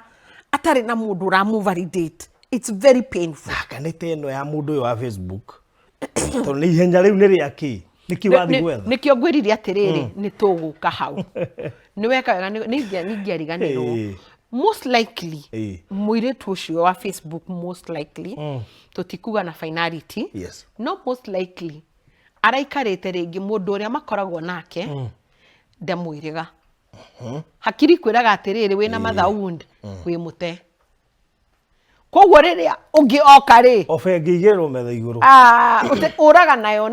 A: atarĩ na mũndũ ũramũvalidate it's very painful
B: kanĩte ĩno ya mũndũ ũyũ wa Facebook tondũ nĩ ihenya rĩu nĩ rĩakĩ nĩkĩ wathi gwetha
A: nĩkĩo ngwĩrire atĩrĩrĩ nĩ tũgũka hau nĩ weka wega nĩingĩariganĩrwo most likely mũirĩtu ũcio wa Facebook most likely tũtikuga na finality no most likely araikarĩte rĩngĩ mũndũ ũrĩa makoragwo nake ndamwĩrĩga hakiri kwĩraga atĩrĩrĩ wĩna mother wound wĩ mũte koguo rĩrĩa ũngĩ oka rĩ
B: obe ngĩigĩrwo metha igũrũ
A: ũraga nayo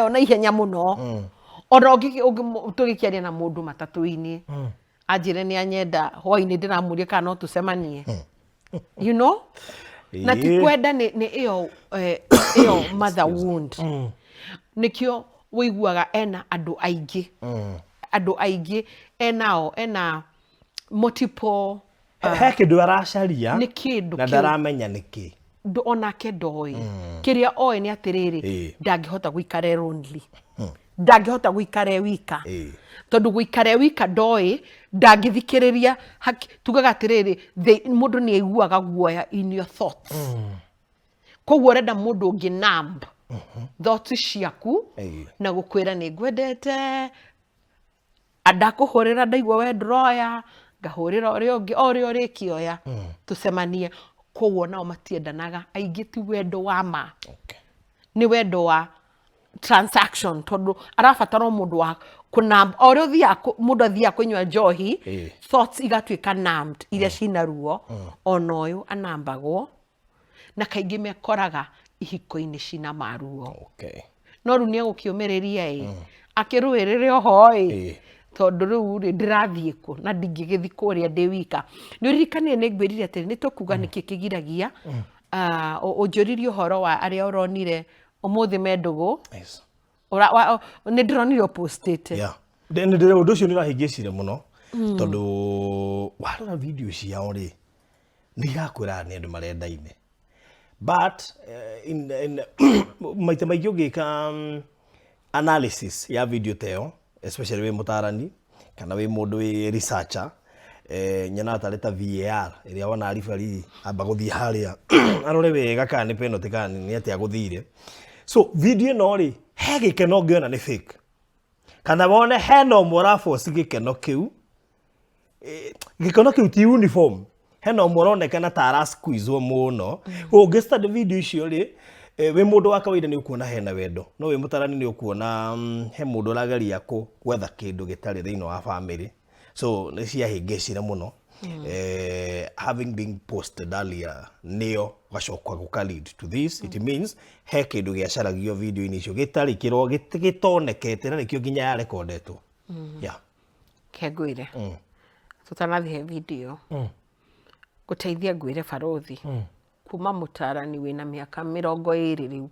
A: na ihenya mũno ona tũgĩkĩaria na mũndũ matatũ-inĩ anjĩre nĩ anyenda hwainĩ ndĩramũria kana no tũcemanie you know na ti kwenda nĩ ĩyo mother wound nĩkĩo wĩiguaga ena andũ aingĩ ena multiple
B: he kĩndũ aracaria
A: nĩ kĩndũ
B: na ndaramenya nĩkĩ
A: onake ndoĩ kĩrĩa oĩ nĩ atĩrĩrĩ ndangĩhota gũikara lonely ndangĩhota gũikara wika tondũ gũikara wika ndoĩ ndangĩthikĩrĩria tugaga atĩrĩrĩ mũndũ nĩ aiguaga guoya in your thoughts koguo ũrenda mũndũ ũngĩ numb thoughts ciaku na gũkwĩra nĩ ngwendete andakũhũrĩra ndaigua we ndũroya ngahũrĩra ũrĩa ũngĩ ũrĩa ũrĩkĩoya tũcemanie koguo nao matiendanaga aingĩ ti wendo wa ma nĩ wendo wa transaction tondũ arabatara mũndũ wa kũnamba ũrĩa mũndũ athiaga kũnyua njohi thoughts igatuĩka numbed iria cina ruo ona ũyũ anambagwo na kaingĩ mekoraga ihiko-inĩ cina maruo no rĩu nĩ egũkĩũmĩrĩria akĩrũĩrĩre ohoi tondũ rĩu rĩ ndĩrathiĩ kũ na ndingĩgĩthi kũrĩa ndĩ wika nĩ ũririkanire nĩ ngwĩrire atĩ nĩ tũkuga nĩkĩ kĩgiragia ũnjũririe ũhoro wa arĩa ũronire ũmũthĩ mendũgũ nĩ ndĩronire postĩte
B: ũndũ ũcio nĩ ũrahingĩcire mũno tondũ warora video ciao rĩ nĩ irakwĩra nĩ andũ marendaine but maita maingĩ ũngĩka analysis ya video teo especially wĩ mũtarani kana wĩ mũndũ wĩ researcher nyona tareta VAR ĩrĩa wona referee amba gũthiĩ harĩa arore wega kana nĩ penalty kana nĩ atĩa gũthire so video ĩno rĩ he gĩkeno ngĩona nĩ fake kana wone hena ũmwe ũraforce gĩkeno kĩu ti uniform hena ũmwe ũronekana ta arasqueezwo mũno ũngĩ-study video icio rĩ wĩ mũndũ wa kawaida nĩ ũkuona hena wendo no wĩ mũtarani nĩ ũkuona he mũndũ ũrageria gwetha kĩndũ gĩtarĩ thĩinĩ wa family so nĩ ciahĩngĩcire mũno having been posted earlier nĩyo gacoka gũka lead to this it means he kĩndũ gĩacaragio video-inĩ icio gĩtarĩ gĩtonekete na nĩkĩo nginya yarekondetwo
A: Kengwĩre tũtanathiĩ he video gũteithia ngwĩre Barothi kuma mũtarani wĩna mĩaka 20 rĩu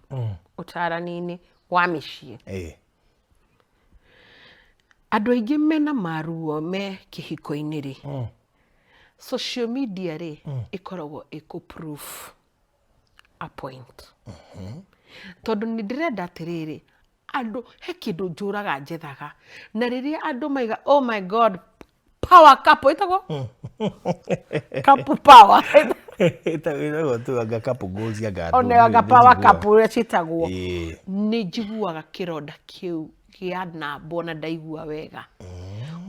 A: ũtarani-inĩ wa mĩciĩ andũ aingĩ mena maruo me kĩhiko-inĩ rĩ social media rĩ ĩkoragwo proof a point tondũ nĩ ndĩrenda atĩrĩrĩ andũ he kĩndũ njũraga njethaga na rĩrĩa andũ maiga oh my god power couple ĩtagwo couple power
B: ĩtagwo tu anga couple goals ya gadu
A: anga power couple ũrĩa ciĩtagwo nĩ njiguaga kĩronda kĩu gĩa namba na ndaigua wega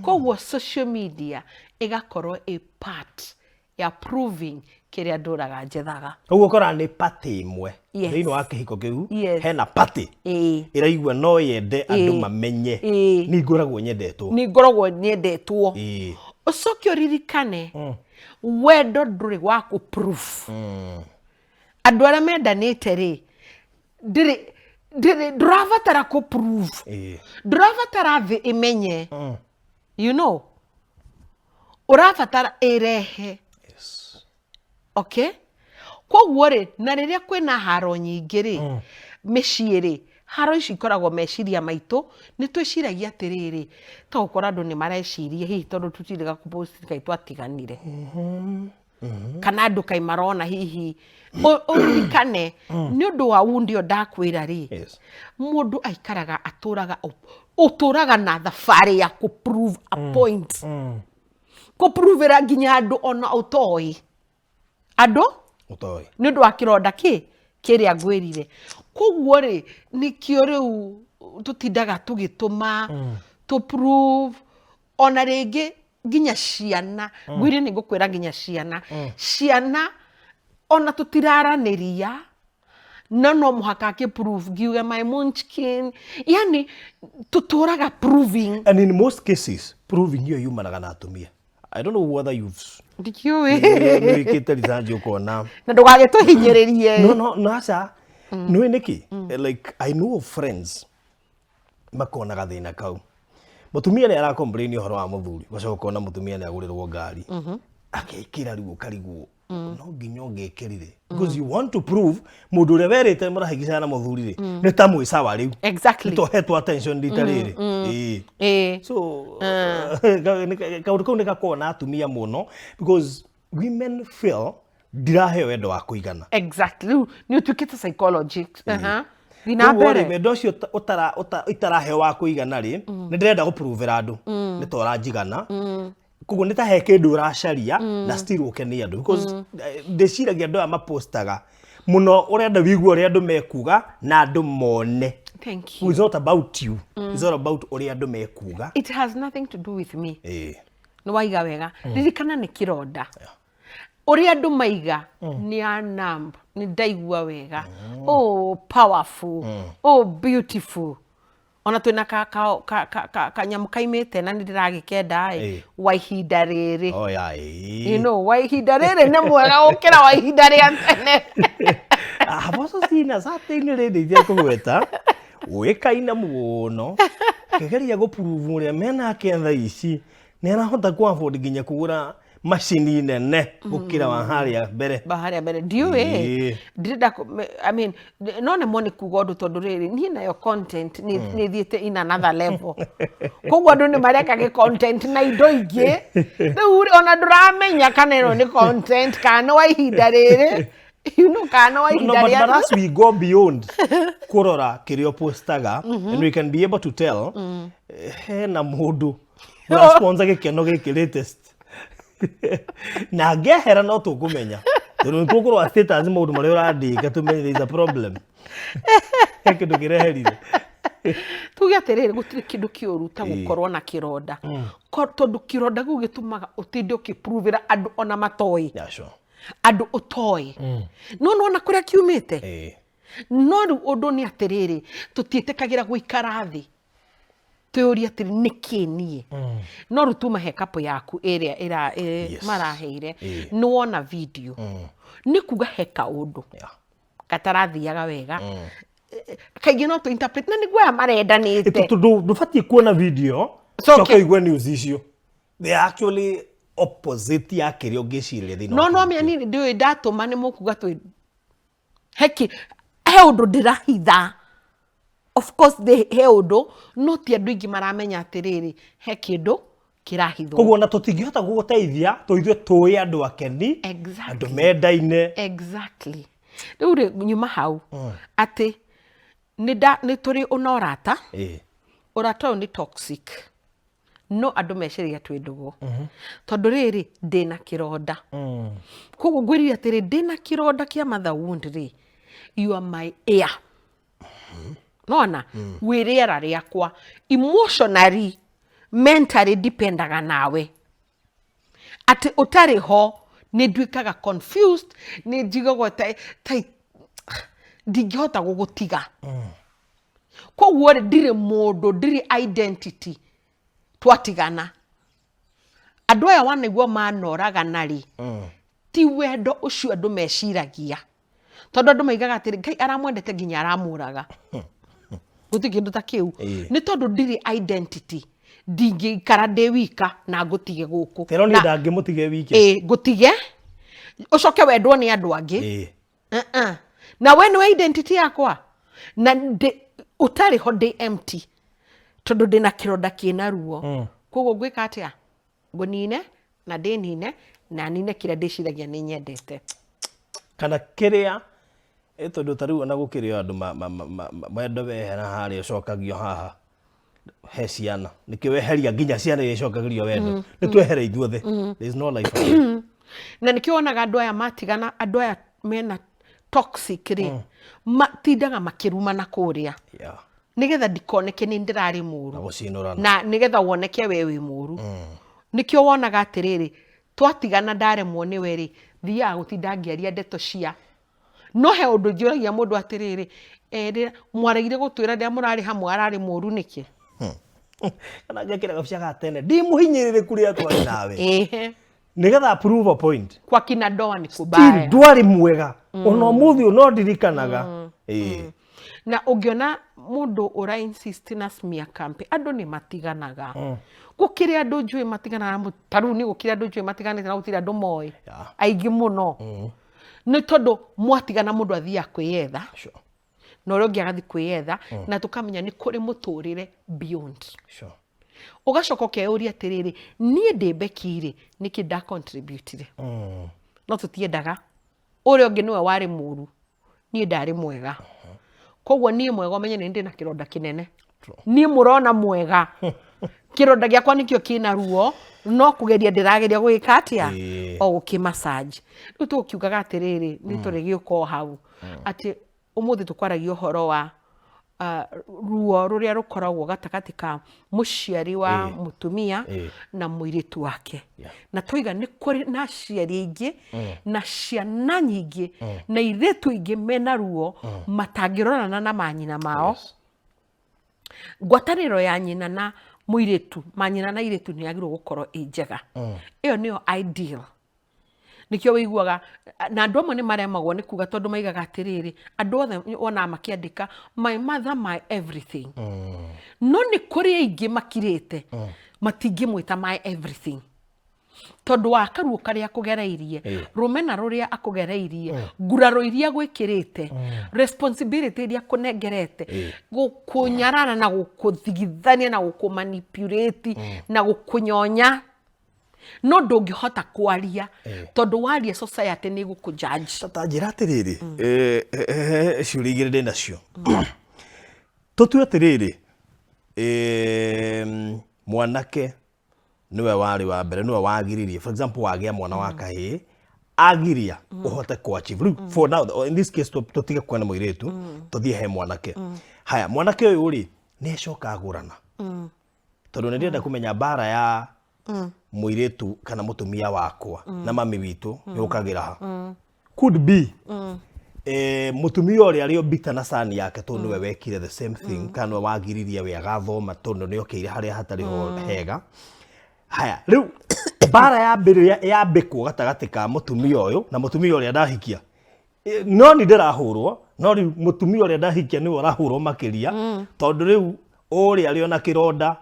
A: koguo social media ĩgakorwo a part ya proving kĩrĩa ndũraga njethaga
B: koguo kora nĩ party imwe thĩinĩ wa kĩhiko kĩu hena party ĩraigua no yende andũ mamenye nĩ ngoragwo nyendetwo ũcoke ũririkane wendo ndũrĩ wa gũ-proof andũ arĩa mendanĩte rĩ ndũrabatara gũ-proof ndũrabatara thĩ ĩmenye you know ũrabatara ĩrehe okay koguo rĩ na rĩrĩa kwĩna haro nyingĩ rĩ mĩciĩ rĩ haro ici ikoragwo meciria maitũ nĩ twĩciragia atĩrĩrĩ ta gũkora andũ nĩ mareciria hihi tondũ tũtirĩga kũpost kai twatiganire kana andũ kai marona hihi ũririkane nĩ ũndũ wa wundi ũyũ ndakwĩra rĩ mũndũ aikaraga ũtũraga na thabarĩ ya kũ-prove a point kũ-provera nginya andũ ona ũtoĩ andũ nĩ ũndũ wa kĩronda kĩrĩa ngwĩrire koguo rĩ nĩkĩo rĩu tũtindaga tũgĩtũma to-prove ona rĩngĩ nginya ciana ngwĩrire nĩ ngũkwĩra nginya ciana ona tũtiraranĩria no mũhaka akĩ-prove ngiuge my munchkin yani tũtũraga proving and in most cases proving hiyo yumanaga na atumia I don't know whether you've
A: ndikiũĩ
B: research ukona
A: na ndũgagĩtũhinyĩrĩrie
B: no aca nĩ nĩkĩ like I know of friends makonaga thĩna kau mũtumia nĩ ara-complain ũhoro wa mũthuri gacoka ũkona mũtumia nĩ agũrĩrwo ngari agekĩra rĩu ũkarigwo no nginya ũngĩkĩrire because you want to prove mũndũ ũrĩa werĩte mũrahĩgicana na mũthuri rĩ nĩ ta mwĩ sawa rĩu
A: exactly
B: nĩtũhetwo attention rita rĩrĩ so kaũndũ kau nĩ gakoragwo na atumia mũno because women feel ndiraheo wendo wa kũigana
A: exactly nĩ ũtuĩkĩte psychology thina mbere
B: wendo ũcio itaraheo wa kũigana rĩ nĩ ndĩrenda gũ-prove andũ nĩ ta ũranjigana koguo nĩ ta he kĩndũ ũracaria na still ũkenia andũ because ndĩciragia andũ aya mapostaga mũno ũrenda wĩigue ũrĩa andũ mekuga na andũ mone.
A: Thank you.
B: It's not about you. It's all about ũrĩa andũ mekuga.
A: It has nothing to do with me. Nĩ waiga wega ririkana nĩ kĩronda ũrĩa andũ maiga nĩ a numb nĩ ndaigua wega oh powerful oh beautiful ona twĩna kanyamũ kaimĩte na nĩ ndĩragĩkenda wa ihinda rĩrĩ you know wa ihinda rĩrĩ nĩ mwega gũkĩra wa ihinda rĩa tene
B: haboco cina cati-inĩ rĩndĩithia kũgweta wĩkaina mũno Kegeria go prove uria mena ketha ici ni arahota ku afford nginya kugura machine nene gukira wa haria mbere
A: baharia mbere ndiwe ndirenda I mean no ne moni kuga undu tondu riri ni nayo content ni thiete in another level kogwa andu ni mareka ge content na indo ingi riu ona nduramenya kana ino ni content kana wa ihinda riri you know kana wa ihinda riri
B: but as we go beyond kurora kirio postaga and we can be able to tell na mundu sponsor gikeno giki latest na ngehera no tukumenya tondu tukurwa status maundu maria urandika tumenye there is a problem kindu kireherire
A: tuge atiriri gutiri kindu kiuru ta gukorwo na kironda tondu kironda gu gitumaga utinde ukiprovera andu ona matoi andu utoi no na kuria kiumite no ru undu ni atiriri tutiitikagira guikara thi teoria atiri nikenie no rutuma he kapo yaku area ira maraheire no wona video nikuga he kaundu katarathiaga wega kaigi no to interpret na nigwa marendanite
B: ndubati kuona video soka igwe news icio they actually opposite ya kirio giciria thino
A: no miani ndio ndatuma ni mukuga twi heki he undu ndirahitha. Of course he undu no ti andu ingi maramenya atiriri he kindu kirahithwo
B: koguo na tutingihota guguteithia tuithwe tuwi andu akeni andu mendaine
A: exactly riu nyuma hau ati ni turi unorata urata ni toxic no andu meciria twi ndugu tondu riri ndina kironda koguo ngwirire atiri ndina kironda kia mother wound ri you are my ear nona wiriera riakwa emotionally mentally dependaga nawe ati utari ho ni ndwikaga confused ni njigagwo tai ndingihota gugutiga koguo ndire mundu ndire identity twatigana andu aya wanaigua manoraga ri ti wendo ucio andu meciragia tondu andu maigaga atiri Ngai aramwendete nginya aramuraga gutikindu ta kiu ni tondu ndiri identity ndingikara ndi wika na ngutige guku
B: pero ni ndangimutige wike
A: ngutige ucoke wendwo ni andu angi na we no identity yakwa na utari ho ndi empty tondu ndina kironda kina ruo koguo ngwika atia ngunine na ndinine na nine kira ndiciragia ni nyendete
B: kana kiria tondu tariu na gukirio andu mendo wehera haria cokagio haha he ciana nikiweheria nginya ciana icokagio wendo nitwehere ithuothe there is no life
A: na nikionaga andu aya matigana andu aya mena toxic ri matindaga makiruma na kuria nigetha ndikoneke ni ndirari muru na nigetha woneke we wi muru nikio wonaga atiriri twatigana ndaremwo ni we ri thia gutinda ngiaria ndeto cia no he undu njuragia mundu atiriri mwaraire gutwira ndia murari hamwe arari muru niki
B: kana ngekira gabcia gatene ndi muhinyirire kuria twari nawe nigetha approve a point
A: kwa kina doa ni kubaya
B: ndwari mwega ono muthi no ndirikanaga
A: na ugiona mundu ura insist na smear campaign andu ni matiganaga gukire andu njui matigana na taru ni gukire andu njui matigana na gutira andu moi aingi muno ni tondu mwatigana mundu athia kwiyetha no rongi agathi kwiyetha na tukamenya ni kuri muturire beyond ugacoka ukeuria atiriri nie ndibekire niki nda contribute no tutiendaga uri ungi niwe wari muru nie ndari mwega koguo nie mwega umenye ni ndina kironda kinene nie murona mwega kironda giakwa nikio kina ruo no kugeria ndirageria gwika atia o gukimassage riu tukiugaga atiriri ni turigio ko hau ati umuthi tukwaragia uhoro wa ruo ruria rukoragwo gatakati ka muciari wa mutumia na muiritu wake na twiga ni kuri na ciari ingi na ciana nyingi na iritu ingi mena ruo matangirorana na manyina mao ngwataniro ya nyina na muiritu manyina na iritu ni agirwo gukorwo njega iyo niyo ideal nikio wiguaga na andu amwe ni maremagwo ni kuga tondu maigaga atiriri andu othe ona makiandika my mother my everything no ni kuri aingi makirite matingimwita my everything tondu wa karuo karia akugereirie rumena ruria akugereirie nguraro iria gwikirite responsibility iria kunengerete gukunyarana na gukuthigithania na gukumanipulate na gukunyonya no ndungihota kwaria tondu waria society ni gukujudge
B: tata njira atiriri ciuri igiri ndi nacio tutue atiriri mwanake niwe wari wa mbere niwe wagiririe for example wagia mwana wa kahii agiria uhote ku achieve for now in this case tutige kwena muiretu tuthie he mwanake haya mwanake uyu ri ni coka agurana tondu ni ndenda kumenya bara ya muiretu kana mutumia wakwa na mami witu yukagira ha could be mutumia uri ario bita na sani yake tondu niwe wekire the same thing kana wagiririe we agathoma tondu ni okire haria hatari ho hega haya riu bara ya mbere ya mbekwo gatagati ka mutumia uyu na mutumia uria ndahikia no ni ndirahurwo no mutumia uria ndahikia ni urahurwo makiria tondu riu uri ari ona kironda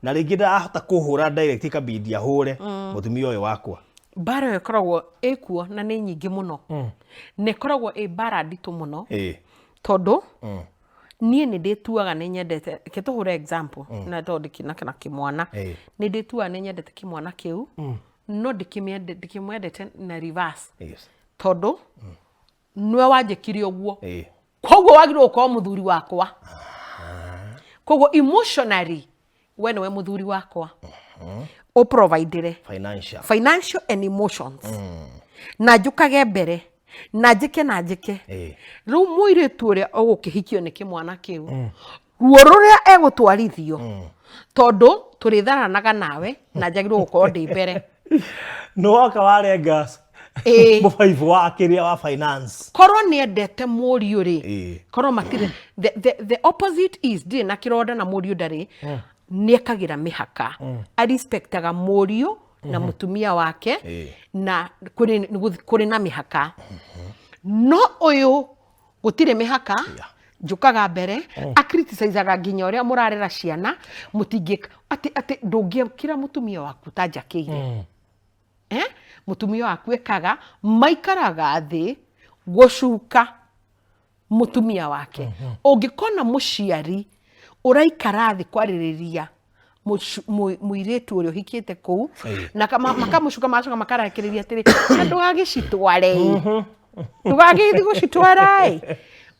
B: na ringi ndahota kuhura direct kabidi ahure mutumia uyu wakwa
A: bara yekoragwo ekuo na ni nyingi muno ne koragwo e bara nditu muno tondu nie ni ndituaga ni nyendete kituhure example na tondu kana kimwana ni ndituaga ni nyendete kimwana kiu no ndikimwendete na reverse tondu nwe wanjikire oguo koguo wagirwo ko muthuri wakwa koguo emotionally when we muthuri wakwa o provide financial and emotions na njukage mbere na njike riu muiretu uria ogukihikio ni kimwana kiu ruo ruria egutwarithio tondu turitharanaga nawe na njagirwo gukorwo ndi mbere
B: no waka warengas mufaivu wa kiria wa finance
A: korwo ni endete muriu ri korwo matire the opposite is ndi na kironda na muriu ndari niekagira mihaka arespectaga muriu na mutumia wake na kuri na mihaka no uyu gutire mihaka njukaga mbere acriticizaga nginya uria murarera ciana mutingika ati ndungikira mutumia waku tanjakire mutumia waku ekaga maikaraga thi gucuka mutumia wake ungikona muciari uraikara thi kwaririria muiretu uria hikite ku na makamucuka macoka makarakiriria atiri ndugagicitware ndugagithi gucitwara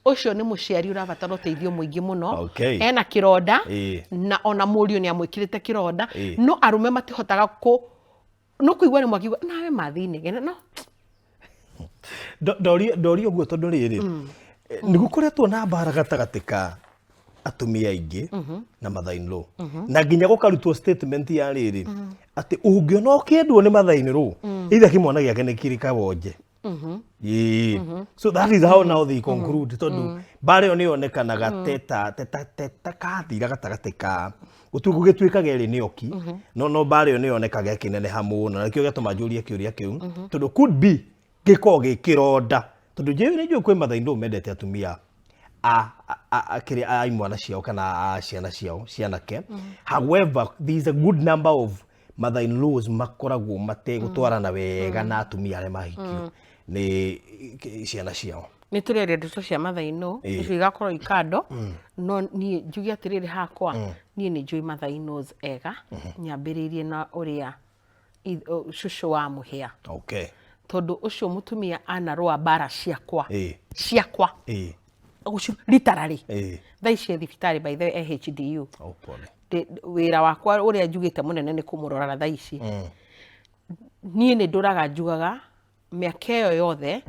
A: ucio ni muciari urabatara uteithio muingi muno ena kironda na ona muriu ni amwikirite kironda no arume matihotaga no kuigwa ni mwakiwa nawe mathini gene no
B: dorio guo tondu riri nigukoretwo na bara gatagatika atumia ingi na mother-in-law na nginya gukarutwo statement ya riri ati ungiona ukendwo ni mother-in-law itha kimwana giake ni kirika wonje so that is how now they conclude tondu bare oni onekanaga teta kathira gatagatika utugu gitwikaga eri ni oki no bare oni onekaga kinene hamu na kio gatuma juria kiuria kiu tondu could be giko gikironda tondu jewe ni kwi mother-in-law mendete atumia kiri imwana ciao kana ciana ciao cianake however there is a good number of mother-in-laws makoragwo mategutwarana wega na atumia aria mahikio ni ciana ciao
A: ni turere ndeto cia mother-in-law icio igakorwo ikando no ni njugi atiriri hakwa ni njui mother-in-laws ega nyambiririe na uria shushu wa muhia tondu ucio mutumia anarua bara ciakwa literally thaici thibitari by the HDU wira wakwa uria njugite munene ni kumurora thaici nie ni nduraga njugaga miaka iyo yothe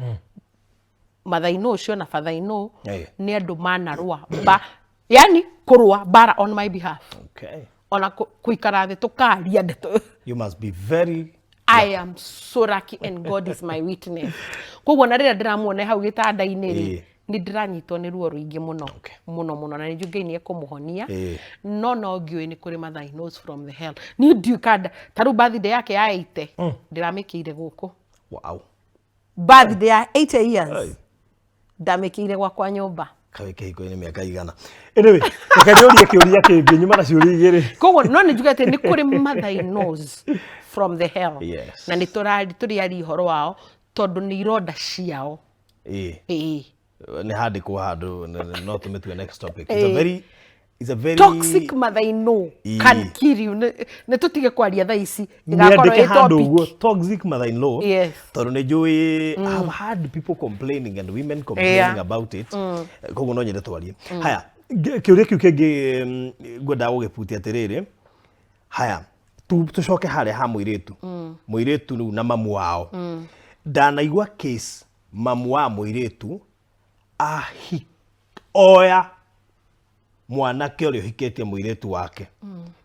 A: mother-in-law ucio na father-in-law ni andu manarua yani kurua bara on my behalf ona kuikara thi tukaria ndeto
B: you must be very
A: I am so lucky and God is my witness koguo na rira ndiramuone hau gitanda-ini ri ni ndiranyitwo ni ruo ruingi muno muno na njungeinie kumuhonia no ngioi ni kuri mother-in-laws from the hell ni ndiukada taru birthday yake ya 80 ndiramikire guku
B: wow
A: birthday ya 80 years ndamikire gwakwa nyumba
B: kawe kihiko ni miaka igana anyway reke kiuria kingi nyuma na ciuria igiri
A: koguo no ni njugate ni kuri mother knows from the hell
B: yes.
A: na ni turiari horo wao tondu ni ironda ciao
B: ni hadi kwa handu no tumetue next topic. It's a very
A: toxic mother-in-law can kill you. Ne tutige kwaria thaa ici
B: igakorwo ĩ topic. Toxic mother-in-law.
A: Yes.
B: Tondũ nĩ njũĩ I've had people complaining and women complaining about it. Koguo no nyende twarie. Haya, kĩũria kĩu kĩngĩ ngwenda gũgĩbutia atĩrĩrĩ. Haya, tucoke harĩa ha mũirĩtu. Mũirĩtu rĩu na mamu wao. Ndanaigua case mamu wa mũirĩtu oya mwanake ũrĩa ũhikĩtie mũirĩtu wake.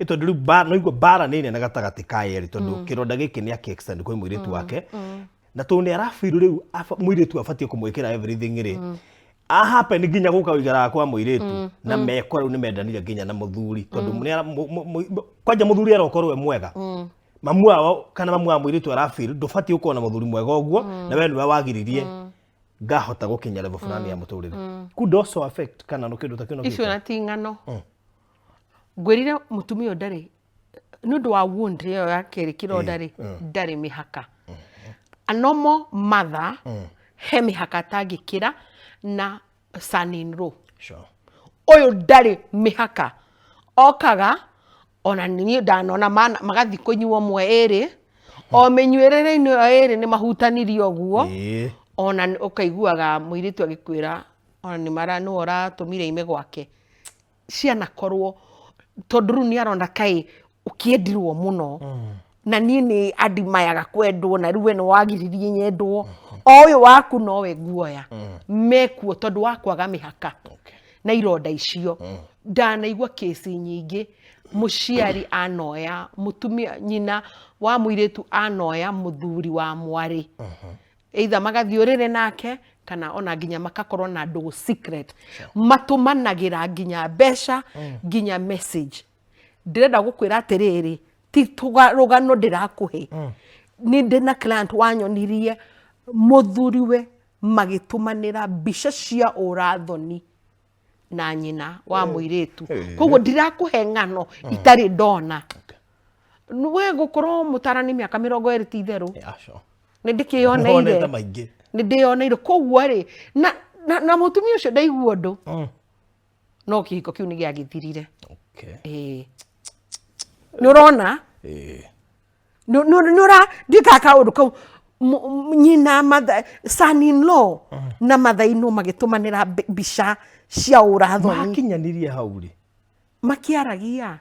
B: Tondũ rĩu no igua bara nĩ nene gatagatĩ ka yerĩ tondũ kĩronda gĩkĩ nĩ extend kwĩ mũirĩtu wake. Na tondũ nĩ arafiru rĩu mũirĩtu abatie kũmwĩkĩra everything rĩ. Happen nginya gũka ũigaraga kwa mũirĩtu na meko rĩu nĩ mendanire nginya na mũthuri tondũ kwanja mũthuri arokorwo we mwega. Mamu wao kana mamu wa mũirĩtu arafiru ndũbatie gũkorwo na mũthuri mwega ũguo na we nĩwe wagiririe ngahota gukinya level fulani ya muturire could also affect kana no kindu takino
A: icio na tingano ngwirire mutumia ndari nundu wa wound yo yake kirodari ndari mihaka a normal mother he mihaka tangikira na son in law oyo ndari mihaka okaga ona ni ndanona magathi kunyiwa mwe eri o menywerere-ini yo eri ni mahutanirio guo ona ukaiguaga muiritu agikwira ona ni maranu uratumire ime gwake ciana korwo tondu ru ni arona kai ukiendirwo muno na ni adimayaga kwendwo na riwe no wagiririe nyendwo oyo waku nowe guoya mekuo tondu wakwaga mihaka na ironda icio ndanaigua kesi nyingi muciari anoya mutumia nyina wa muiritu anoya muthuri wa mwari either magathiurire nake kana ona nginya makakorwo na ndugu secret matumanagira nginya besha nginya message ndirenda gukwira atiriri ti rugano ndirakuhe ni ndina client wanyonirie muthuriwe magitumanira bisha cia urathoni na nyina wa muiritu koguo ndirakuhe ngano itari ndona we gukorwo mutarani miaka 20 ti theru nindikioneire nindiyoneire koguo ri na mutumia ucio ndaigua ndu no kihiko kiu ni giagithirire nurona nura ndikaka undu kau nyina mother son in law na mother-in-law magitumanira bisha cia urathoni
B: makinyanirie hau ri
A: makiaragia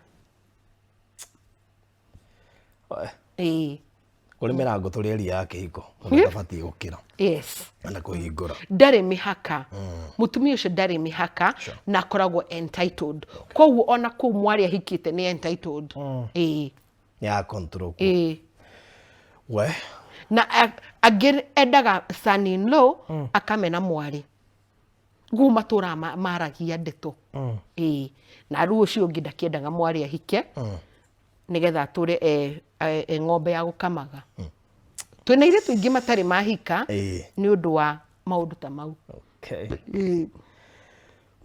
B: kuri mirango turieri ya kihiko ndabatie gukira na kuhingura
A: ndari mihaka mutumia ucio ndari mihaka na akoragwo entitled koguo ona ku mwari ahikite ni entitled
B: ya control we
A: na agir endaga son in law akamena mwari guma tura maragia ndeto na ruo cio ngi ndakiendaga mwari ahike nigetha ature ng'ombe ya gukamaga twina ire tuingi matari mahika ni undu wa maundu ta mau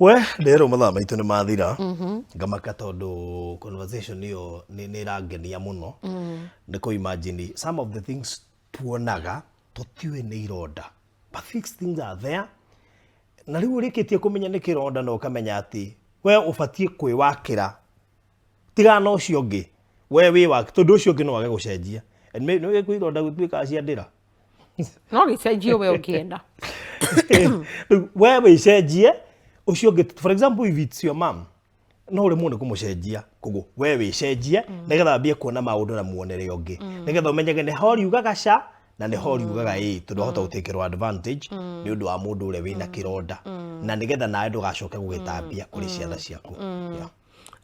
B: we ndero mathaa maitu ni mathira ngamaka tondu conversation iyo ni rangenia muno ni ko imagine some of the things tuonaga tutiwe ni ironda but these things are there na riu rikitie kumenya ni kironda no kamenya ati we ubatie kwĩwakĩra tigana ucio ngi we wi wa tondu ucio ngi no wage gucenjia and no we kwironda gutwika ciandira
A: no gicenjio we ukienda
B: we wicenjie ucio ngi for example if it's your mom no uri mundu kumucenjia kugu we wicenjie nigetha mbie kuona maundu na muonere ungi nigetha umenyage ni hori ugaga ca na ni hori ugaga tondu hota gutekerwo advantage ni undu wa mundu ure wina kironda na nigetha nawe ndugacoke gugitambia kuri ciana ciaku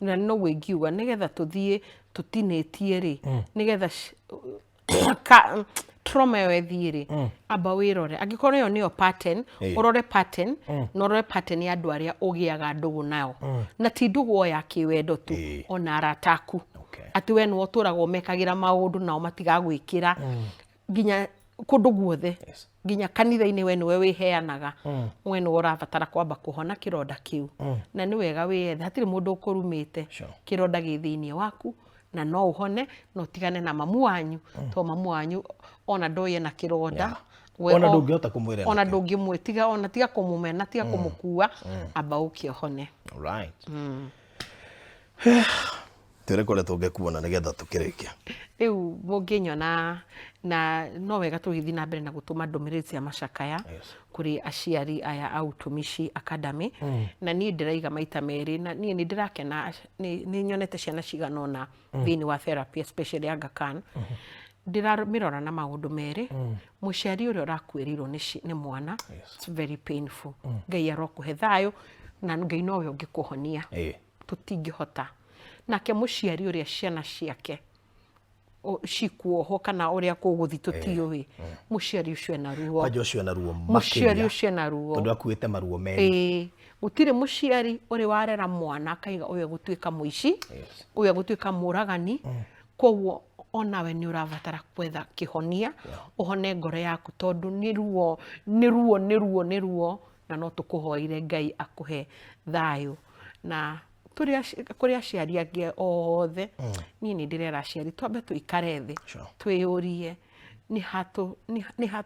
A: na no wingiuga nigetha tuthie tutinetie ri nigetha trauma yo ethire aba wirore agikorwo yo niyo pattern urore pattern no rore pattern ya andu aria ugiaga ndugu nayo na ti ndugu ya kiwendo tu ona arataku ati we no turagwo mekagira maundu nao matigagwikira nginya kundu guothe
B: Yes.
A: nginya kanitha-inĩ we nĩwe wĩheanaga we nĩwe ũrabatara kwamba kũhona kĩronda kĩu na nĩ wega wĩyethe hatirĩ mũndũ ũkũrumĩte
B: Sure.
A: kĩronda gĩ thĩinĩ waku na no ũhone no ũtigane na mamu wanyu to mamu wanyu ona ndoye na kĩronda we
B: Ona ndũngĩhota kũmwĩra
A: ona
B: nakĩo.
A: ndũngĩmwĩtiga ona tiga kũmũmena tiga kũmũkua amba ũke ũhone
B: Right. Tere kore tũngĩkuona nĩgetha tũkĩrĩkia.
A: rĩu mũngĩnyona na no wega tũgĩthiĩ na mbere na gũtũma ndũmĩrĩri cia macakaya kũrĩ aciari aya a Utumishi Academy na niĩ ndĩraiga maita merĩ na niĩ nĩ ndĩrakena nĩ nyonete ciana cigana ũna thĩinĩ wa therapy especially Aga Khan ndĩramĩrora na maũndũ merĩ mũciari ũrĩa ũrakuĩrĩirwo nĩ mwana it's very painful Ngai arokũhe thayũ na Ngai nowe ũngĩkũhonia tũtingĩhota nake mũciari ũrĩa ciana ciake cikuoho kana ũrĩa kũgũthi tũtiũĩ mũciari ũcio ena ruo
B: Kwanja ũcio ena ruo makĩria
A: mũciari ũcio ena ruo
B: tondũ akuĩte maruo merĩ
A: gũtirĩ mũciari ũrĩ warera mwana akaiga ũyũ gũtuĩka mũici ũyũ gũtuĩka mũragani koguo onawe nĩ ũrabatara kwetha kĩhonia ũhone ngoro yaku tondũ nĩ ruo na no tũkũhoire Ngai akũhe thayũ na kũrĩ aciari angĩ othe niĩ nĩ ndĩrera aciari twambe tũikare thĩ twĩyũrie nĩ ha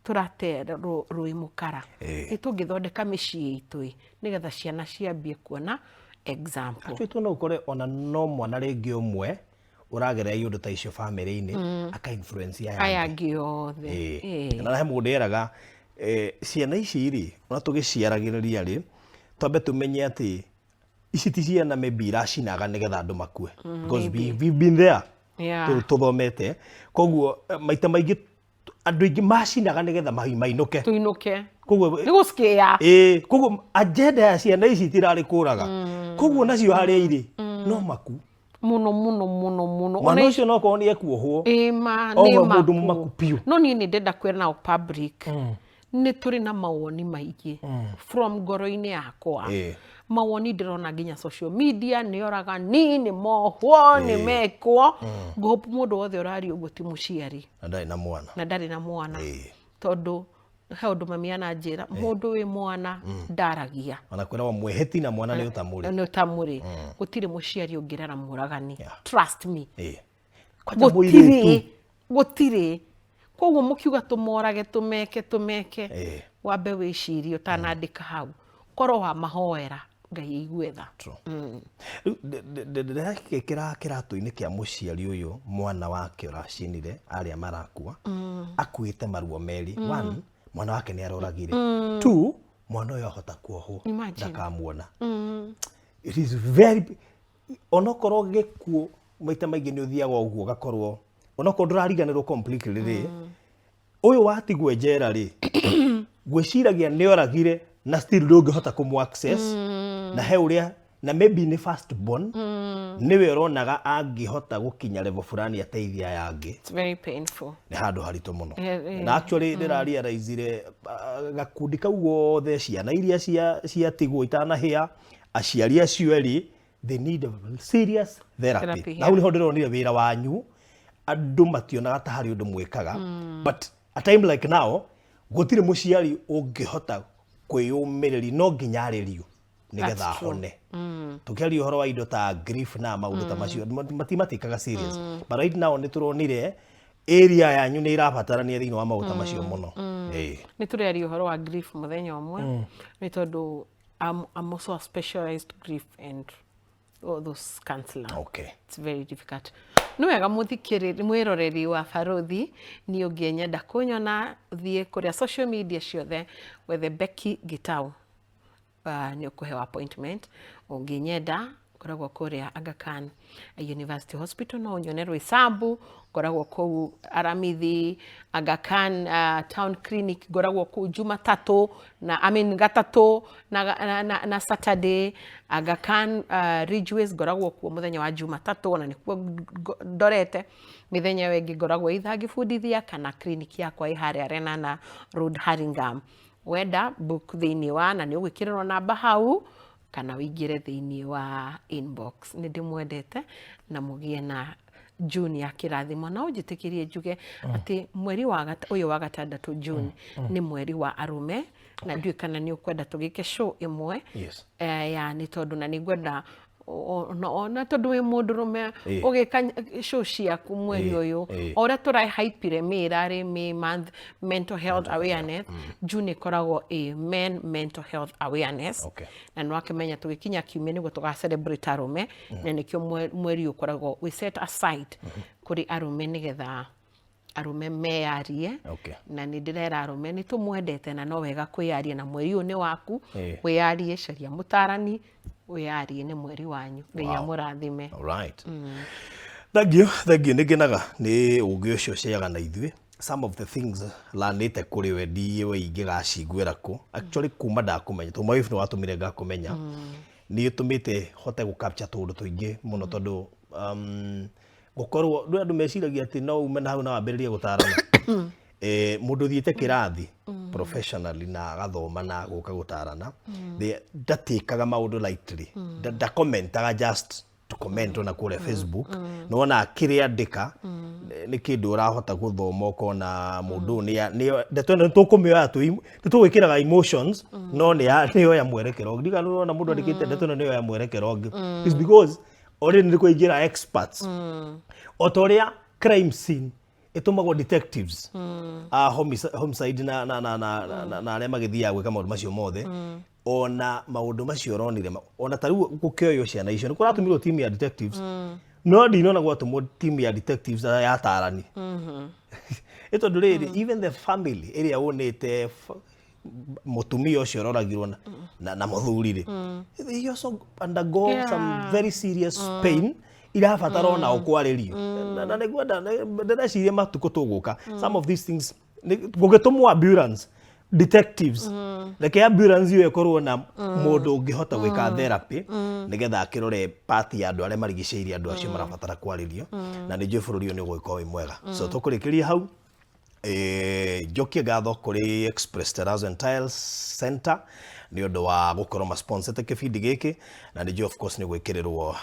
A: tũrate rũĩ mũkara nĩ tũngĩthondeka mĩciĩ itũ nĩgetha ciana ciambie kuona example
B: twĩtwo no ũkore ona no mwana rĩngĩ ũmwe ũragerea iũndũ ta icio family-inĩ aka influence
A: aya angĩ othe
B: na he mũndũ eraga ciana ici rĩ ona tũgĩciaragĩrĩria rĩ twambe tũmenye atĩ ici ti ciana maybe iracinaga nĩgetha andũ makue because we've been there tũthomete koguo maita maingĩ andũ aingĩ macinaga nĩgetha mainũke
A: tuinũke
B: koguo
A: nĩ gũcikĩa
B: koguo agenda ya ciana ici itirarĩ kũraga koguo nacio harĩa irĩ no maku
A: mũno
B: mwana ũcio no korwo nĩ ekuohwo mũndũ mũmaku piũ
A: no niĩ nĩ ndenda kwĩra nao public nĩ tũrĩ na mawoni maingĩ from ngoro-inĩ yakwa mawoni ndĩrona nginya social media nĩ oragani nĩ mohwo nĩ mekwo ngũhopu mũndũ wothe ũrari ũguo ti mũciari
B: na ndarĩ na mwana
A: tondũ he ũndũ mami ananjĩra mũndũ wĩ mwana ndaragia
B: ona kwĩragwo mwĩhĩti na mwana nĩ
A: ũtamũrĩ gũtirĩ mũciari ũngĩrera mũragani trust me gũtirĩ koguo mũkiuga tũmorage tũmeke wambe wĩcirie ũtanandĩka hau korwo wa mahoera Ngai aigue tha
B: kĩratũ-inĩ kĩa mũciari ũyũ mwana wake ũracinire arĩa marakua akuĩte maruo merĩ one mwana wake nĩ aroragire two mwana ũyũ ahota kuohwo ndakamuona it is very onokorwo gĩkuũ maita maingĩ nĩ ũthiaga ũguo gakorwo onokorwo ndũrariganĩrwo completely rĩ ũyũ watigwo njera rĩ gwĩciragia nĩ oragire na still ndũngĩhota kũmũ access na he ũrĩa na maybe nĩ first born nĩwe ũronaga angĩhota gũkinya level fulani ateithia aya angĩ
A: it's very painful
B: nĩ handũ haritũ mũno na actually ndĩrarealize gakundi kau gothe ciana iria ciatigwo itanahĩa aciari acio erĩ they need a serious therapy na hau nĩho ndĩronire wĩra wanyu andũ mationaga ta harĩ ũndũ mwĩkaga but a time like now gũtirĩ mũciari ũngĩhota kwĩyũmĩrĩria no nginya arĩrio nĩgetha ahone tũkĩaria ũhoro wa indo ta grief na maũndũ ta macio matimatĩkaga serious but right now nĩ tũronire area yanyu nĩ irabatarania thĩinĩ wa maũndũ ta macio mũno
A: nĩ tũrĩaria ũhoro wa grief mũthenya ũmwe nĩ tondũ I'm also a specialized grief and all those counselor it's very difficult nĩ wega mwĩroreri wa Barothi niĩ ũngĩnyenda kũnyona thiĩ kũrĩa social media ciothe wethe Becky Gitau nĩ ũkũheo appointment ũngĩnyenda ngoragwo kũrĩa Aga Khan University Hospital no ũnyone Rwĩsambu ngoragwo kũu Aramithi Aga Khan Town Clinic ngoragwo kũu Jumatatũ Gatatũ na Saturday Aga Khan Ridgeways ngoragwo kuo mũthenya wa Jumatatũ na nĩkuo ndorete mĩthenya ĩyo ĩngĩ ngoragwo either ngĩbundithia kana clinic yakwa ĩ harĩa Renana Road Haringam wenda book thĩinĩ wa na nĩ ũgwĩkĩrĩrwo namba hau kana wĩingĩre thĩinĩ wa inbox nĩ ndĩmwendete na mũgĩe June ya kirathimo na ujitikirie njuge ati mweri wa uyu wa gatandatu June ni mweri wa arume na ndui kana ni ukwenda tugike show imwe ya ni tondu na ni ngwenda na tondu wi mundurume ugika show ciaku mweri uyu ora turai haipire mirari May month mental health awareness June ikoragwo men mental health awareness na no akimenya tugikinya kiumia niguo tuga celebrate arume na nikio mweri ukoragwo we set aside kuri arume nigetha arume meyarie na ni ndirera arume ni tumwendete na no wega kwiyaria na mweri uyu ni waku wiyarie caria mutarani wiyarie ni mweri wanyu nginya murathime.
B: Alright. Thank you niginaga ni ugi ucio ciaga na ithui some of the things lanite kuri we ndiwe ingigacingwira ku actually kuma ndakumenya to mwife no watumire ngakumenya ni utumite hote gu capture tundu tuingi muno tondu gukorwo ndu meciragia ati no ume na hau na wambiririe gutarana mundu thiete kirathi professionally na gathoma na guka gutarana ndatikaga maundu lightly da commentaga just to comment on kule Facebook no na kiri andika ni kindu urahota guthoma ukona mundu ni ndatone tukumioya tu wikiraga emotions no ni ya mwerekero ndiga no na mundu andikite ndatone ni ya mwerekero is because already ni kuingira experts otoria crime scene itumagwo detectives homicide na arĩa magĩthiaga gwĩka maũndũ macio mothe ona maũndũ macio ronire ona tarĩu gũkĩoywo ciana icio nĩ kũratũmirwo team ya detectives no ndinona gwatũmwo team ya detectives ya tarani ĩtondũ rĩrĩ even the family ĩrĩa wonete mutumia ũcio roragirwo na mũthuri they also undergo some very serious pain irabatara ona okwarĩrio na nĩgwenda ndĩreciria matukũ tũgũka some of these things gũgĩtũmwo ambulance detectives reke ambulance iyo ĩkorwo na mũndũ ũngĩhota gwĩka therapy nĩgetha akĩrore part ya andũ arĩa marigicĩirie andũ acio marabatara kwarĩrio na nĩ njũĩ bũrũri ũyũ nĩ ũgũgĩkorwo wĩ mwega so tũkũrĩkĩria hau njokie ngatho kuri Express Terrazzo and Tiles Center ni undu wa gukorwo ma sponsor kibindi giki na ni of course ni gwikirirwo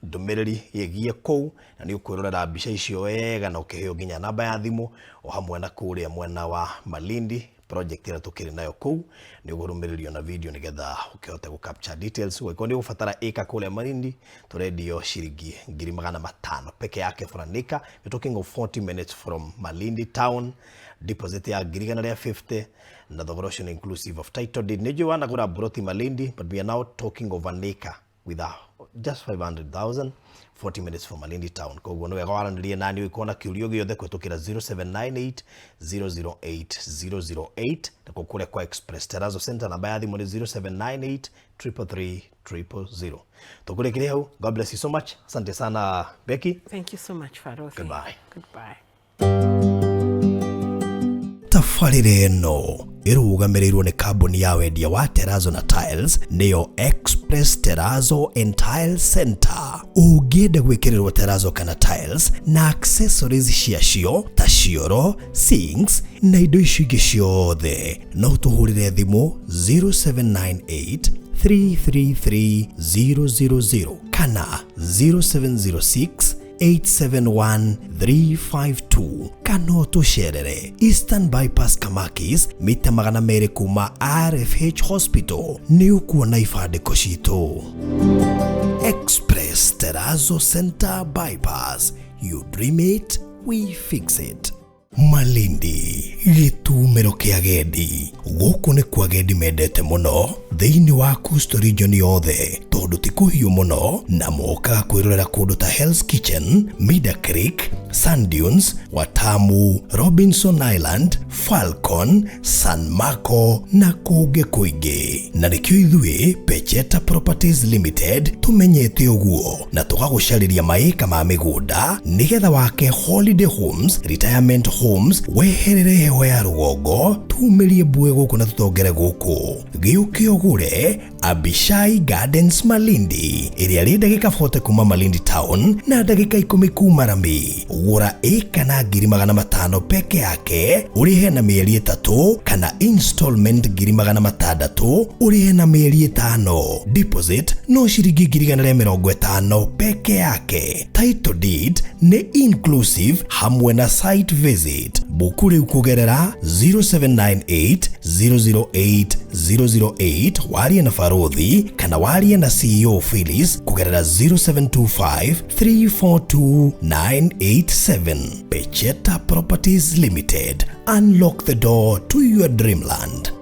B: ndumiriri yegie kou na ni ukwirorera mbica icio wega na ukiheo nginya namba ya thimu o hamwe na kuria mwena wa Malindi project ira tukiri nayo kou ni ugurumiririo na video nigetha ukihote gu capture details weko ni ufatara eka kule Malindi turedio shiringi 500 peke yake for an acre. We're talking of 40 minutes from Malindi town. Deposit ya 50 na the inclusive of title deed nejo wana gura broti Malindi, but we are now talking of an acre with just 500,000 40 minutes from Malindi town. Kwa hivyo nwe gwaranĩria nani wikona kiurio giothe kwetukira 0798 008 008 na kukule kwa Express Terrazzo Center namba ya thimu ni 0798 333 000. Tukurekeria hau. God bless you so much. Asante sana Becky.
A: Thank you so much Farouk.
B: Goodbye.
A: Goodbye.
B: Tafarire ĩno ĩrũgamĩrĩirwo nĩ kambuni ya wendia wa Terrazzo na Tiles nĩyo Express Terrazzo and Tiles Center. Ũngĩenda gwĩkĩrĩrwo Terrazzo kana Tiles na accessories ciacio ta cioro, sinks na indo icio ingĩ ciothe no tũhũrĩre thimũ 0798 333 000 kana 0706 871-352 kano tucerere Eastern Bypass Kamakis mita 200 kuma RFH Hospital ni ukuona ifadiko cito. Express Terrazzo Center Bypass, you dream it, we fix it. Malindi gitumero kia agendi guku ni kwa agendi mendete muno thiini wa Coastal region yothe tondu ti kuhiu muno na moka kwirorera kundu ta Hell's Kitchen, Mida Creek, Sand Dunes, Watamu, Robinson Island, Falcon, San Marco na kungi kuingi na nikio ithui Pecheta Properties Limited tumenyete uguo na tugagucariria maika ma migunda nigetha wake holiday homes, retirement homes weherere heho ya rugongo tumirie bue guku na tutongere guku giuki ogure Abishai Gardens Malindi iria ri ndagika 40 kuma Malindi town na ndagika 10 kuma Rambi gura ĩka na 500,000 peke yake ũrĩhe na mĩeri 3 kana installment 600,000 ũrĩhe na mĩeri 5. Deposit no ciringi 150 peke yake. Title deed nĩ inclusive hamwe na site visit. Buku rĩu kũgerera 0798 008 008 warie na Barothi kana warie na CEO Phyllis kũgerera 0725 342 987. Pecheta Properties Limited. Unlock the door to your dreamland.